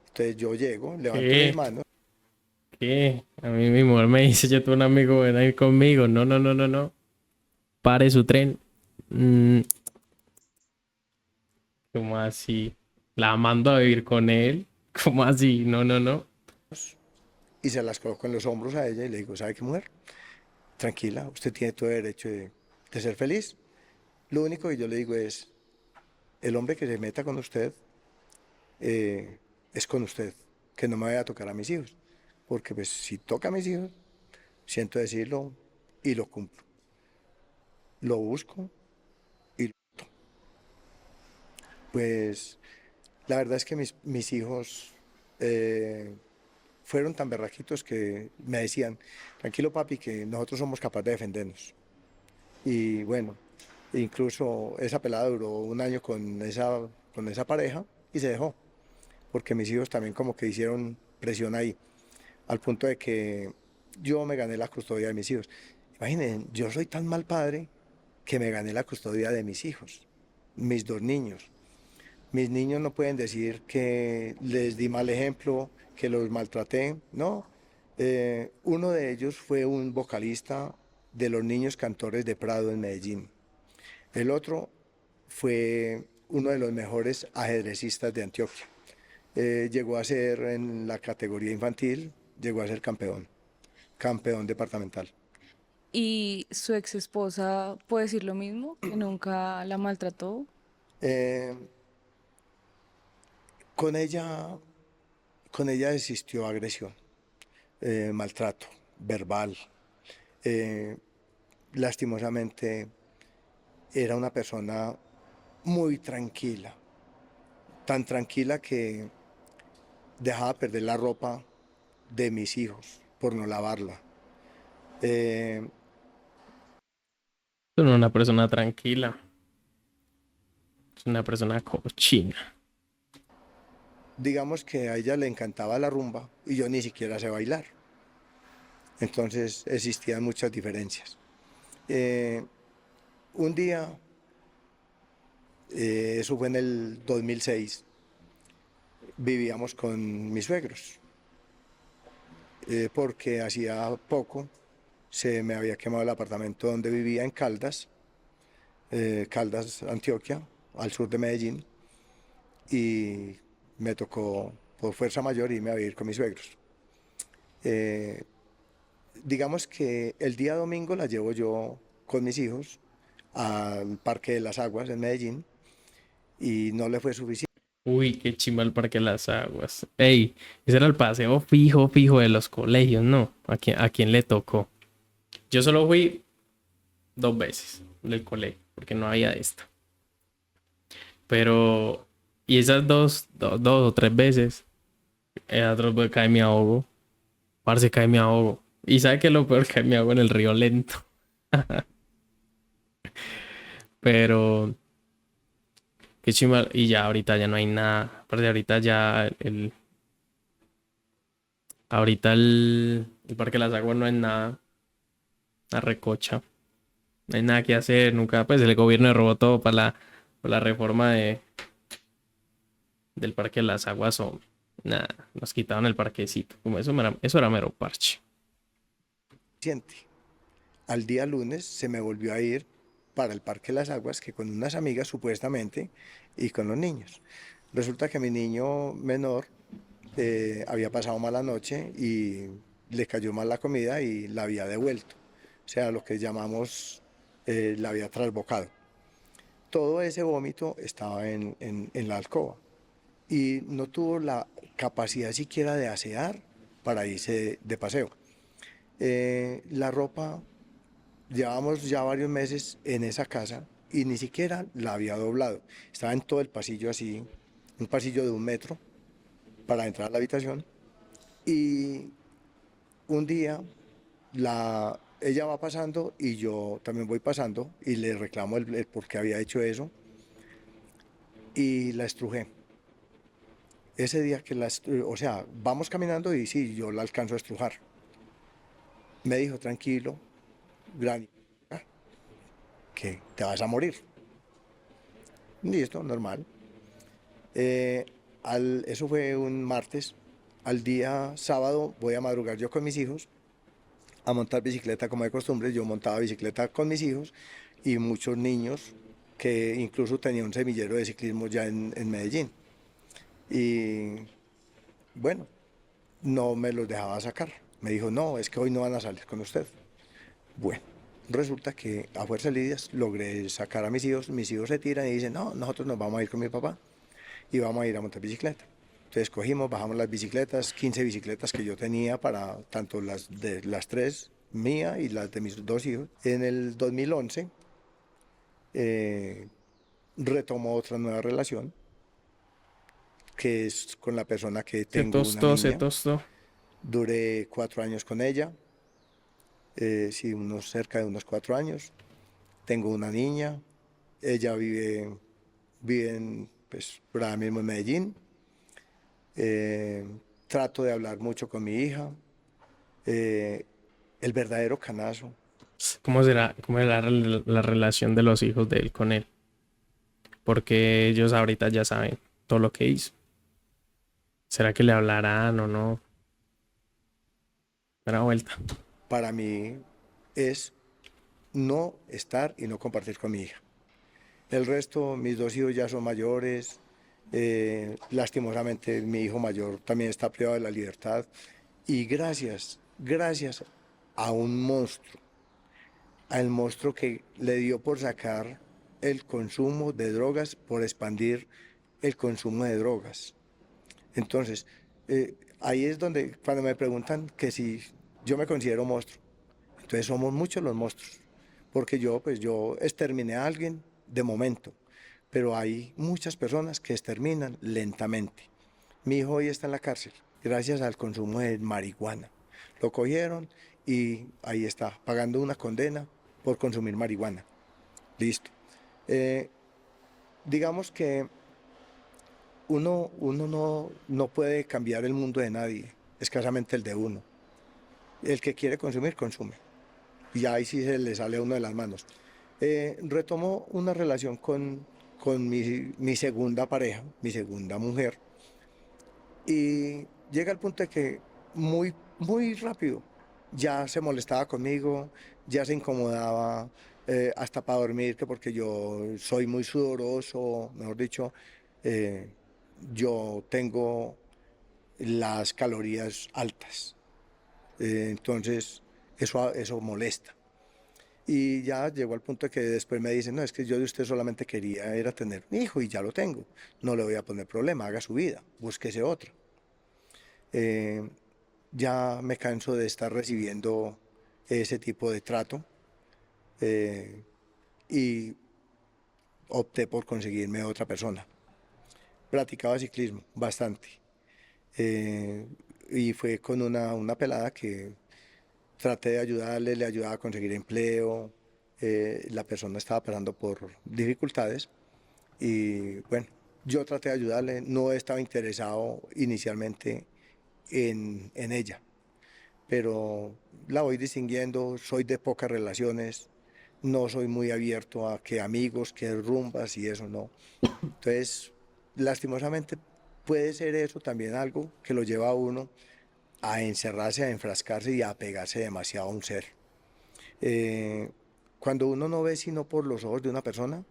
Entonces yo llego, levanto mis ¿Qué? manos. ¿Qué? A mí mi mujer me dice, yo tengo un amigo, ven a ir conmigo. No, no, no, no, no. Pare su tren. Mm, ¿cómo así? La mando a vivir con él. ¿Cómo así? No, no, no. Y se las coloco en los hombros a ella y le digo, ¿sabe qué, mujer? Tranquila, usted tiene todo el derecho de ser feliz. Lo único que yo le digo es, el hombre que se meta con usted es con usted, que no me vaya a tocar a mis hijos. Porque pues si toca a mis hijos, siento decirlo y lo cumplo. Lo busco y pues la verdad es que mis hijos, eh, fueron tan berraquitos que me decían, tranquilo papi, que nosotros somos capaces de defendernos. Y bueno, incluso esa pelada duró un año con esa pareja y se dejó, porque mis hijos también como que hicieron presión ahí, al punto de que yo me gané la custodia de mis hijos. Imaginen, yo soy tan mal padre que me gané la custodia de mis hijos, mis dos niños. Mis niños no pueden decir que les di mal ejemplo, que los maltraté, no. Uno de ellos fue un vocalista de los niños cantores de Prado en Medellín. El otro fue uno de los mejores ajedrecistas de Antioquia. Llegó a ser en la categoría infantil, llegó a ser campeón, campeón departamental. ¿Y su ex esposa puede decir lo mismo, que nunca la maltrató? Eh, con ella, con ella existió agresión, maltrato verbal. Eh, Lastimosamente era una persona muy tranquila, tan tranquila que dejaba perder la ropa de mis hijos por no lavarla. Eh, Es una persona tranquila. Es una persona cochina. digamos que a ella le encantaba la rumba y yo ni siquiera sé bailar. Entonces existían muchas diferencias. Eh, un día, eso fue en el 2006, vivíamos con mis suegros, porque hacía poco se me había quemado el apartamento donde vivía en Caldas, Caldas, Antioquia, al sur de Medellín, y me tocó por fuerza mayor irme a vivir con mis suegros. Eh, digamos que el día domingo la llevo yo con mis hijos al Parque de las Aguas en Medellín y no le fue suficiente. Uy, qué chimba el Parque de las Aguas. Ey, ese era el paseo fijo, fijo de los colegios, ¿no? A quién le tocó? Yo solo fui 2 veces del colegio, porque no había de esta. Pero, y esas dos o tres veces, otras veces cae mi ahogo. Parce, cae mi ahogo. Y sabe que lo peor, cae mi ahogo en el río lento. Pero, qué chimba. Y ya ahorita ya no hay nada. Aparte, ahorita el Parque de las Aguas no es nada. La recocha. No hay nada que hacer. Nunca, pues el gobierno robó todo para la reforma del Parque de las Aguas. O nada, nos quitaron el parquecito. Como eso era mero parche. Al día lunes se me volvió a ir para el Parque de las Aguas, que con unas amigas supuestamente y con los niños. Resulta que mi niño menor había pasado mala noche y le cayó mal la comida y la había devuelto. O sea, lo que llamamos la había trasbocado. Todo ese vómito estaba en la alcoba y no tuvo la capacidad siquiera de asear para irse de paseo. La ropa, llevábamos ya varios meses en esa casa y ni siquiera la había doblado. Estaba en todo el pasillo así, un pasillo de 1 metro para entrar a la habitación. Y un día ella va pasando y yo también voy pasando y le reclamo el por qué había hecho eso y la estrujé. Ese día que o sea, vamos caminando y sí, yo la alcanzo a estrujar. Me dijo, tranquilo, Granny, que te vas a morir. Listo, normal. Eso fue un martes. Al día sábado voy a madrugar yo con mis hijos a montar bicicleta como de costumbre. Yo montaba bicicleta con mis hijos y muchos niños que incluso tenía un semillero de ciclismo ya en Medellín. Y bueno, no me los dejaba sacar. Me dijo, no, es que hoy no van a salir con usted. Bueno, resulta que a fuerza de lidias logré sacar a mis hijos se tiran y dicen, no, nosotros nos vamos a ir con mi papá y vamos a ir a montar bicicleta. Entonces cogimos, bajamos las bicicletas, 15 bicicletas que yo tenía para tanto las tres, mía y las de mis dos hijos. En el 2011 retomo otra nueva relación, que es con la persona que Se tengo una tostó, se niña. tostó. Duré 4 años con ella, sí, cerca de unos 4 años. Tengo una niña, ella vive pues, por ahora mismo en Medellín. Trato de hablar mucho con mi hija. Eh, el verdadero canazo. ¿Cómo será, cómo es la relación de los hijos de él con él? Porque ellos ahorita ya saben todo lo que hizo. ¿Será que le hablarán o no? Dará vuelta. Para mí es no estar y no compartir con mi hija. El resto, mis 2 hijos ya son mayores. Lastimosamente, mi hijo mayor también está privado de la libertad. Y gracias a un monstruo, al monstruo que le dio por sacar el consumo de drogas, por expandir el consumo de drogas. Entonces, ahí es donde cuando me preguntan que si yo me considero monstruo, entonces somos muchos los monstruos, porque yo exterminé a alguien de momento, pero hay muchas personas que exterminan lentamente. Mi hijo hoy está en la cárcel gracias al consumo de marihuana. Lo cogieron y ahí está, pagando una condena por consumir marihuana. Listo. Eh, digamos que uno no puede cambiar el mundo de nadie, escasamente el de uno. El que quiere consumir, consume. Y ahí sí se le sale a uno de las manos. Retomó una relación con mi segunda pareja, mi segunda mujer, y llega al punto de que muy rápido ya se molestaba conmigo, ya se incomodaba hasta para dormir, que porque yo soy muy sudoroso, mejor dicho, eh, yo tengo las calorías altas. Entonces, eso molesta. Y ya llegó al punto de que después me dicen, no, es que yo de usted solamente quería era tener un hijo y ya lo tengo. No le voy a poner problema, haga su vida, búsquese otra. Eh, ya me canso de estar recibiendo ese tipo de trato eh, y opté por conseguirme otra persona. Practicaba ciclismo bastante eh, y fue con una pelada que traté de ayudarle, le ayudaba a conseguir empleo. La persona estaba pasando por dificultades y bueno, yo traté de ayudarle, no estaba interesado inicialmente en ella, pero la voy distinguiendo, soy de pocas relaciones, no soy muy abierto a que amigos, que rumbas y eso no. Entonces, lastimosamente puede ser eso también algo que lo lleva a uno a encerrarse, a enfrascarse y a apegarse demasiado a un ser. Eh, cuando uno no ve sino por los ojos de una persona,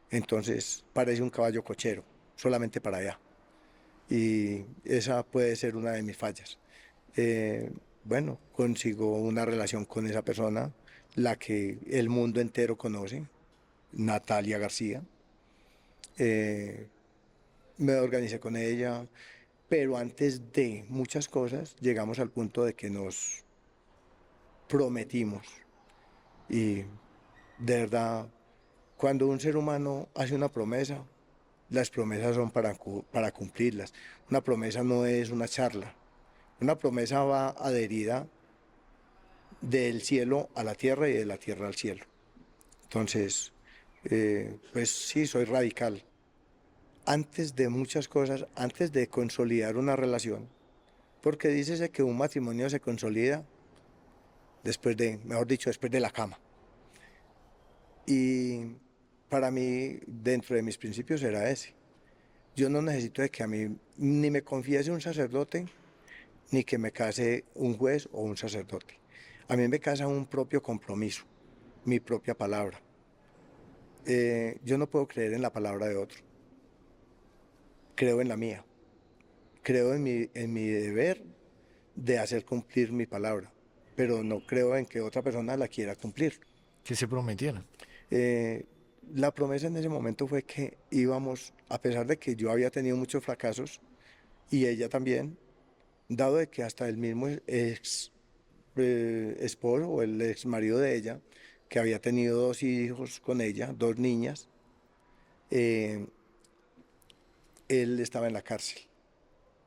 entonces parece un caballo cochero, solamente para allá. Y esa puede ser una de mis fallas. Eh, bueno, consigo una relación con esa persona, la que el mundo entero conoce, Natalia García. Eh, me organicé con ella, pero antes de muchas cosas llegamos al punto de que nos prometimos. Y de verdad, cuando un ser humano hace una promesa, las promesas son para cumplirlas. Una promesa no es una charla. Una promesa va adherida del cielo a la tierra y de la tierra al cielo. Entonces, pues sí, soy radical. Antes de muchas cosas, antes de consolidar una relación, porque dícese que un matrimonio se consolida después de, mejor dicho, después de la cama. Y para mí, dentro de mis principios era ese. Yo no necesito de que a mí ni me confiese un sacerdote, ni que me case un juez o un sacerdote. A mí me casa un propio compromiso, mi propia palabra. Yo no puedo creer en la palabra de otro, creo en la mía, creo en mi deber de hacer cumplir mi palabra, pero no creo en que otra persona la quiera cumplir. ¿Qué se prometieron? Eh, la promesa en ese momento fue que íbamos, a pesar de que yo había tenido muchos fracasos y ella también, dado de que hasta el mismo ex esposo o el ex marido de ella, que había tenido 2 hijos con ella, 2 niñas, eh, él estaba en la cárcel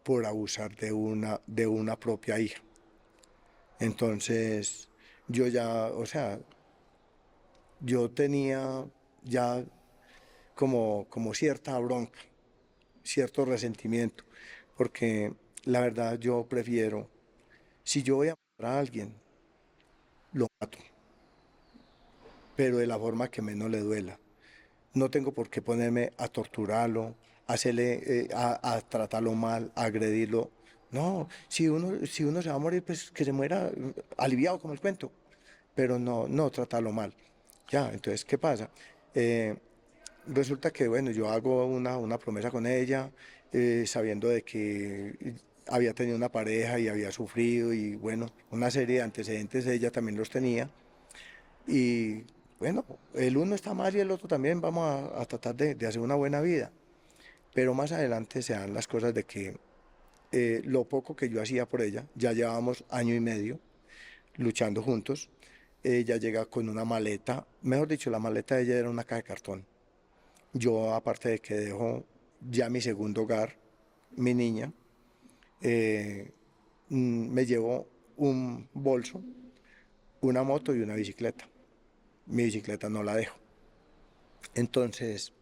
por abusar de una propia hija. Entonces, yo ya, o sea, yo tenía ya como cierta bronca, cierto resentimiento, porque la verdad yo prefiero, si yo voy a matar a alguien, lo mato, pero de la forma que menos le duela. No tengo por qué ponerme a torturarlo, a tratarlo mal, a agredirlo. No, si uno se va a morir, pues que se muera aliviado como el cuento, pero no tratarlo mal. Ya, entonces, ¿qué pasa? Eh, Resulta que, bueno, yo hago una promesa con ella, sabiendo de que había tenido una pareja y había sufrido y, bueno, una serie de antecedentes ella también los tenía. Y, bueno, el uno está mal y el otro también, vamos a tratar de hacer una buena vida. Pero más adelante se dan las cosas de que lo poco que yo hacía por ella, ya llevábamos año y medio luchando juntos. Ella llega con una maleta, mejor dicho, la maleta de ella era una caja de cartón. Yo, aparte de que dejo ya mi segundo hogar, mi niña, eh, me llevo un bolso, una moto y una bicicleta. Mi bicicleta no la dejo. Entonces,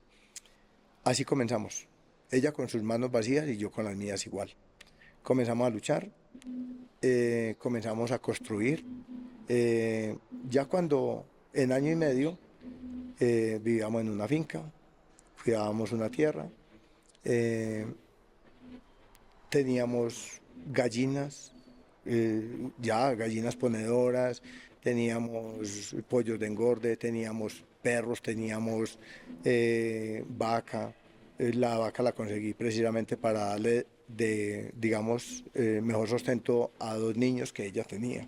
así comenzamos. Ella con sus manos vacías y yo con las mías igual. Comenzamos a luchar, comenzamos a construir. Eh, ya cuando en año y medio vivíamos en una finca, cuidábamos una tierra, eh, teníamos gallinas, ya gallinas ponedoras, teníamos pollos de engorde, teníamos perros, teníamos vaca. La vaca la conseguí precisamente para darle digamos, mejor sustento a dos niños que ella tenía.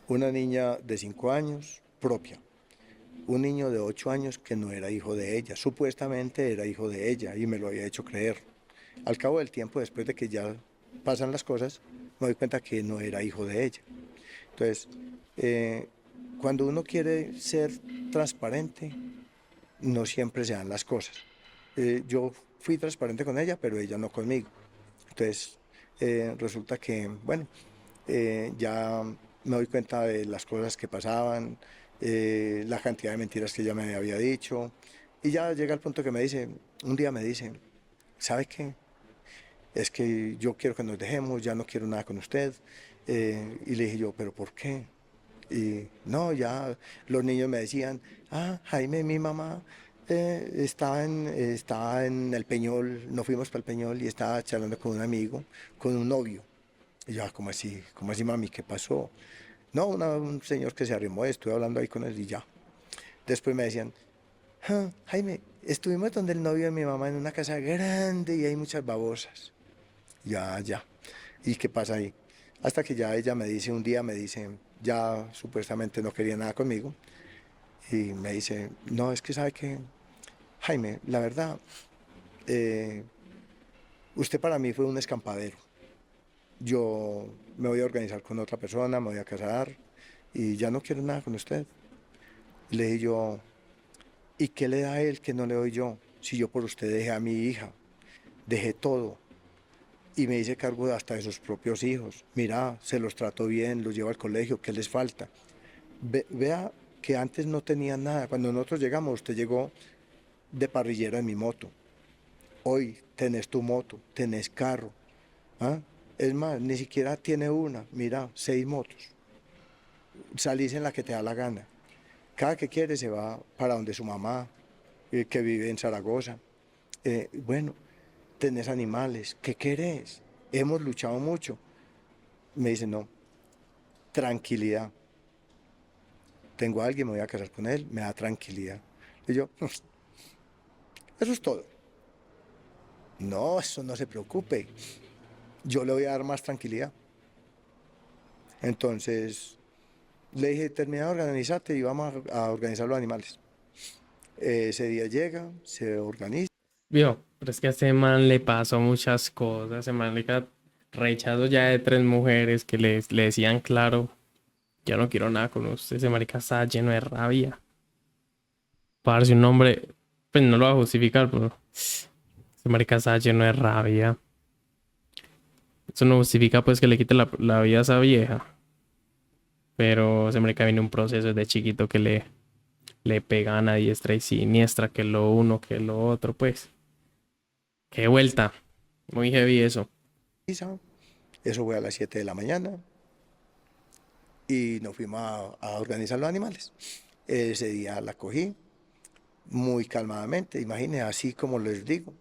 Una niña de 5 años, propia. Un niño de 8 años que no era hijo de ella. Supuestamente era hijo de ella y me lo había hecho creer. Al cabo del tiempo, después de que ya pasan las cosas, me doy cuenta que no era hijo de ella. Entonces, eh, cuando uno quiere ser transparente, no siempre se dan las cosas. Yo fui transparente con ella, pero ella no conmigo. Entonces, resulta que, bueno, ya me doy cuenta de las cosas que pasaban, la cantidad de mentiras que ella me había dicho, y ya llega el punto que me dice, un día me dice, ¿sabe qué? Es que yo quiero que nos dejemos, ya no quiero nada con usted. Y le dije yo, ¿pero por qué? Y no, ya los niños me decían, Jaime, mi mamá estaba en el Peñol, nos fuimos para el Peñol y estaba charlando con un amigo, con un novio. Y yo, ¿cómo así, mami? ¿Qué pasó? No, un señor que se arrimó, estuve hablando ahí con él y ya. Después me decían, Jaime, estuvimos donde el novio de mi mamá en una casa grande y hay muchas babosas. Ya. ¿Y qué pasa ahí? Hasta que ya ella me dice, un día me dice, ya supuestamente no quería nada conmigo, y me dice, no, es que sabe que, Jaime, la verdad, eh, usted para mí fue un escampadero. Yo me voy a organizar con otra persona, me voy a casar y ya no quiero nada con usted. Le dije yo, ¿y qué le da a él que no le doy yo? Si yo por usted dejé a mi hija, dejé todo. Y me hice cargo hasta de sus propios hijos. Mira, se los trato bien, los llevo al colegio, ¿qué les falta? Vea que antes no tenía nada. Cuando nosotros llegamos, usted llegó de parrillero en mi moto. Hoy tenés tu moto, tenés carro. ¿Ah? Es más, ni siquiera tiene una. Mira, 6 motos. Salís en la que te da la gana. Cada que quiere se va para donde su mamá, que vive en Zaragoza. Bueno, tenés animales, ¿qué querés? Hemos luchado mucho. Me dice, no, tranquilidad. Tengo a alguien, me voy a casar con él, me da tranquilidad. Y yo, eso es todo. No, eso no se preocupe. Yo le voy a dar más tranquilidad. Entonces, le dije, termina de organizarte y vamos a organizar los animales. Ese día llega, se organiza. Vio, pero es que a este man le pasó muchas cosas. Ese man le rechazó ya de 3 mujeres que le decían claro, ya no quiero nada con usted. Ese marica estaba lleno de rabia. Parce, un hombre, pues no lo va a justificar, pero ese marica estaba lleno de rabia. Eso no justifica pues que le quite la vida a esa vieja. Pero ese marica viene un proceso desde chiquito que le pegan a diestra y siniestra, que lo uno, que lo otro, pues. Qué vuelta. Muy heavy eso. Isa. Eso fue a las 7 de la mañana y nos fuimos a organizar los animales. Ese día la cogí muy calmadamente, imagínense, así como les digo,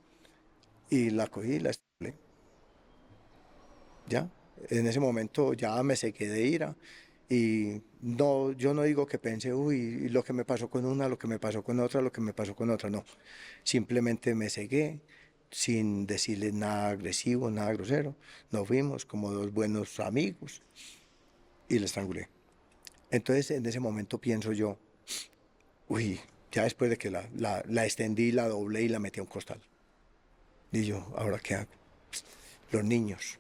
y la cogí y la estrangulé. Ya, en ese momento ya me sequé de ira y no, yo no digo que pensé, uy, lo que me pasó con una, lo que me pasó con otra, lo que me pasó con otra, no. Simplemente me cegué sin decirle nada agresivo, nada grosero. Nos fuimos como dos buenos amigos y la estrangulé. Entonces en ese momento pienso yo, uy, ya después de que la extendí, la doblé y la metí a un costal. Y yo, ¿ahora qué hago? Los niños,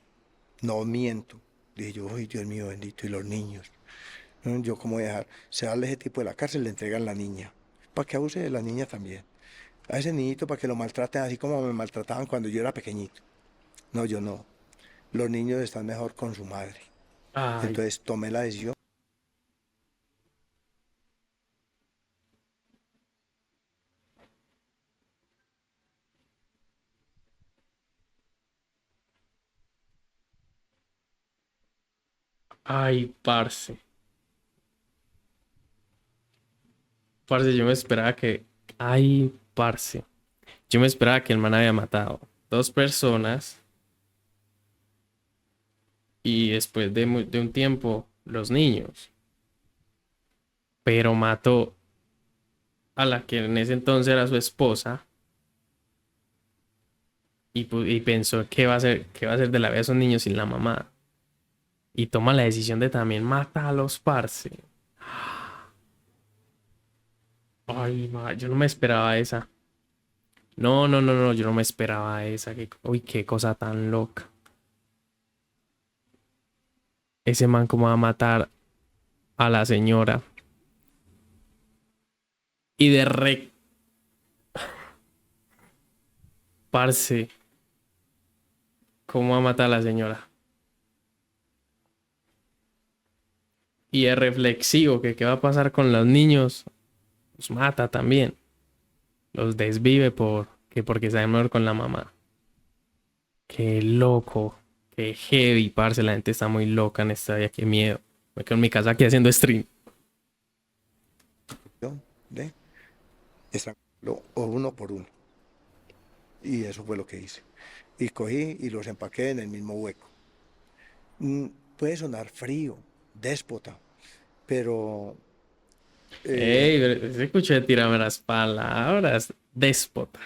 no miento. Dije yo, uy, Dios mío bendito, y los niños. ¿No? Yo, ¿cómo voy a dejar? Se darle ese tipo de la cárcel, le entregan la niña. Para que abuse de la niña también. A ese niñito para que lo maltraten así como me maltrataban cuando yo era pequeñito. No, yo no. Los niños están mejor con su madre. Ay, Entonces tomé la decisión. ay, parce. Parce, yo me esperaba que. Ay, parce. Yo me esperaba que el man había matado dos personas y después de un tiempo los niños. Pero mató a la que en ese entonces era su esposa y pensó qué va a hacer de la vida de esos niños sin la mamá. Y toma la decisión de también matarlos, parce. Ay, yo no me esperaba esa. No, no, no, no, yo no me esperaba esa. Uy, qué cosa tan loca. Ese man cómo va a matar a la señora. Y de re... Parce, cómo va a matar a la señora. Y es reflexivo, que qué va a pasar con los niños. Los mata también. Los desvive porque sabe mejor con la mamá. Qué loco. Qué heavy, parce. La gente está muy loca en esta vida. Qué miedo. Me quedo en mi casa aquí haciendo stream. De estrangularlo o uno por uno. Y eso fue lo que hice. Y cogí y los empaqué en el mismo hueco. Mm, Puede sonar frío, déspota, pero Ey, eh, pero se escuché tirarme las palabras. Déspota.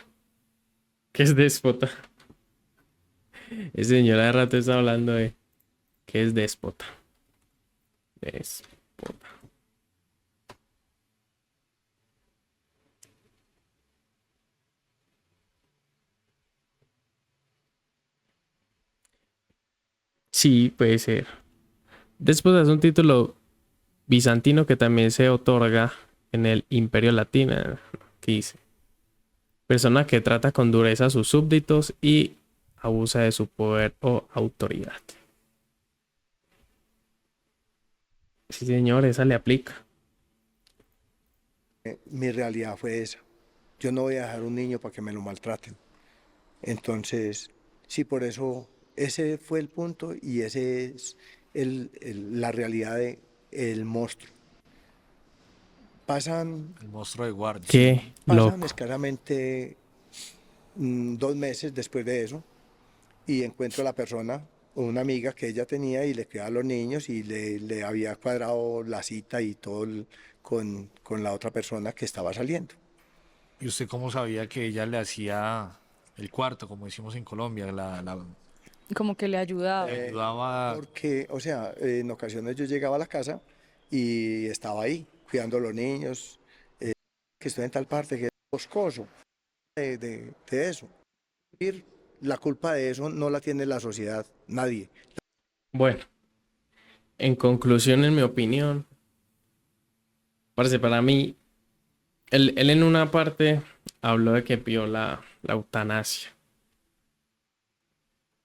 ¿Qué es déspota? Ese señor de rato está hablando de qué es déspota. Déspota. Sí, puede ser. Déspota es un título bizantino que también se otorga en el Imperio Latino. Que dice: persona que trata con dureza a sus súbditos y abusa de su poder o autoridad. Sí, señor, esa le aplica. mi realidad fue esa. Yo no voy a dejar un niño para que me lo maltraten. Entonces, sí, por eso ese fue el punto y ese es la realidad de el monstruo. Pasan, El monstruo de guardia. Qué pasan loco. escasamente 2 meses después de eso y encuentro a la persona, una amiga que ella tenía y le cuidaba a los niños y le había cuadrado la cita y todo con la otra persona que estaba saliendo. ¿Y usted cómo sabía que ella le hacía el cuarto, como decimos en Colombia, Como que le ayudaba. le ayudaba? Porque, o sea, en ocasiones yo llegaba a la casa y estaba ahí cuidando a los niños, que estoy en tal parte, que es boscoso de eso. Y la culpa de eso no la tiene la sociedad, nadie. Bueno, en conclusión, en mi opinión, parece para mí, él en una parte habló de que pidió la eutanasia.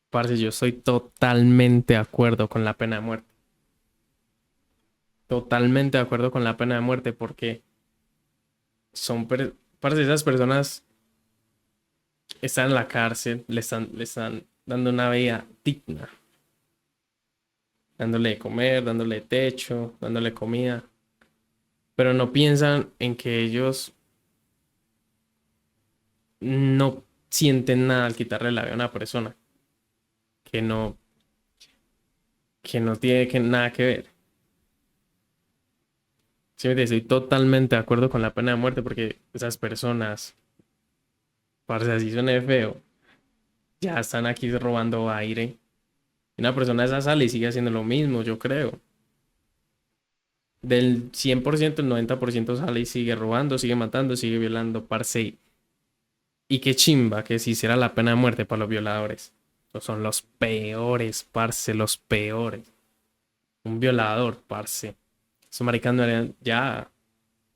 Parce, yo estoy totalmente de acuerdo con la pena de muerte. Totalmente de acuerdo con la pena de muerte porque parce, esas personas están en la cárcel, le están dando una vida digna, dándole de comer, dándole techo, dándole comida, pero no piensan en que ellos no sienten nada al quitarle la vida a una persona que no, que no tiene nada que ver. Sí, estoy totalmente de acuerdo con la pena de muerte porque esas personas, parce, así suene feo, ya están aquí robando aire. Y una persona de esa sale y sigue haciendo lo mismo, yo creo. Del 100%, el 90% sale y sigue robando, sigue matando, sigue violando, parce. Y qué chimba que se hiciera la pena de muerte para los violadores. Esos son los peores, parce, los peores. Un violador, parce. Esos maricas no harían- ya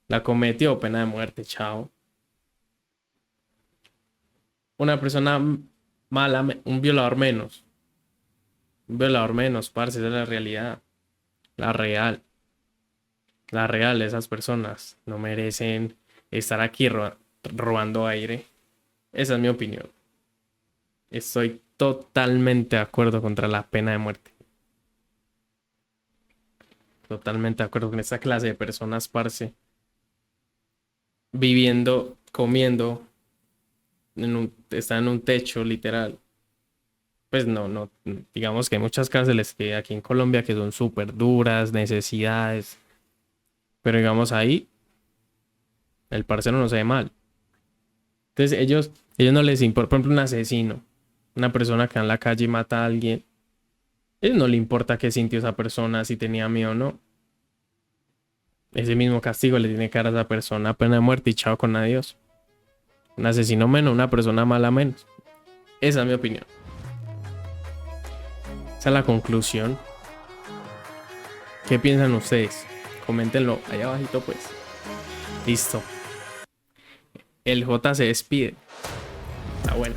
la cometió, pena de muerte, chao. Una persona mala, un violador menos. Un violador menos, parce, esa es la realidad. La real. La real, esas personas no merecen estar aquí robando aire. Esa es mi opinión. Estoy totalmente de acuerdo contra la pena de muerte. Totalmente de acuerdo con esta clase de personas, parce. Viviendo, comiendo, están en un techo literal. Pues no, digamos que hay muchas cárceles que aquí en Colombia que son súper duras, necesidades. Pero digamos ahí, el parcero no se ve mal. Entonces ellos no les importa, por ejemplo, un asesino, una persona que en la calle mata a alguien, a ellos no le importa qué sintió esa persona, si tenía miedo o no. Ese mismo castigo le tiene que dar a esa persona, pena de muerte y chao con adiós. Un asesino menos, una persona mala menos. Esa es mi opinión. Esa es la conclusión. ¿Qué piensan ustedes? Coméntenlo ahí abajito pues. Listo. El J se despide. Está bueno.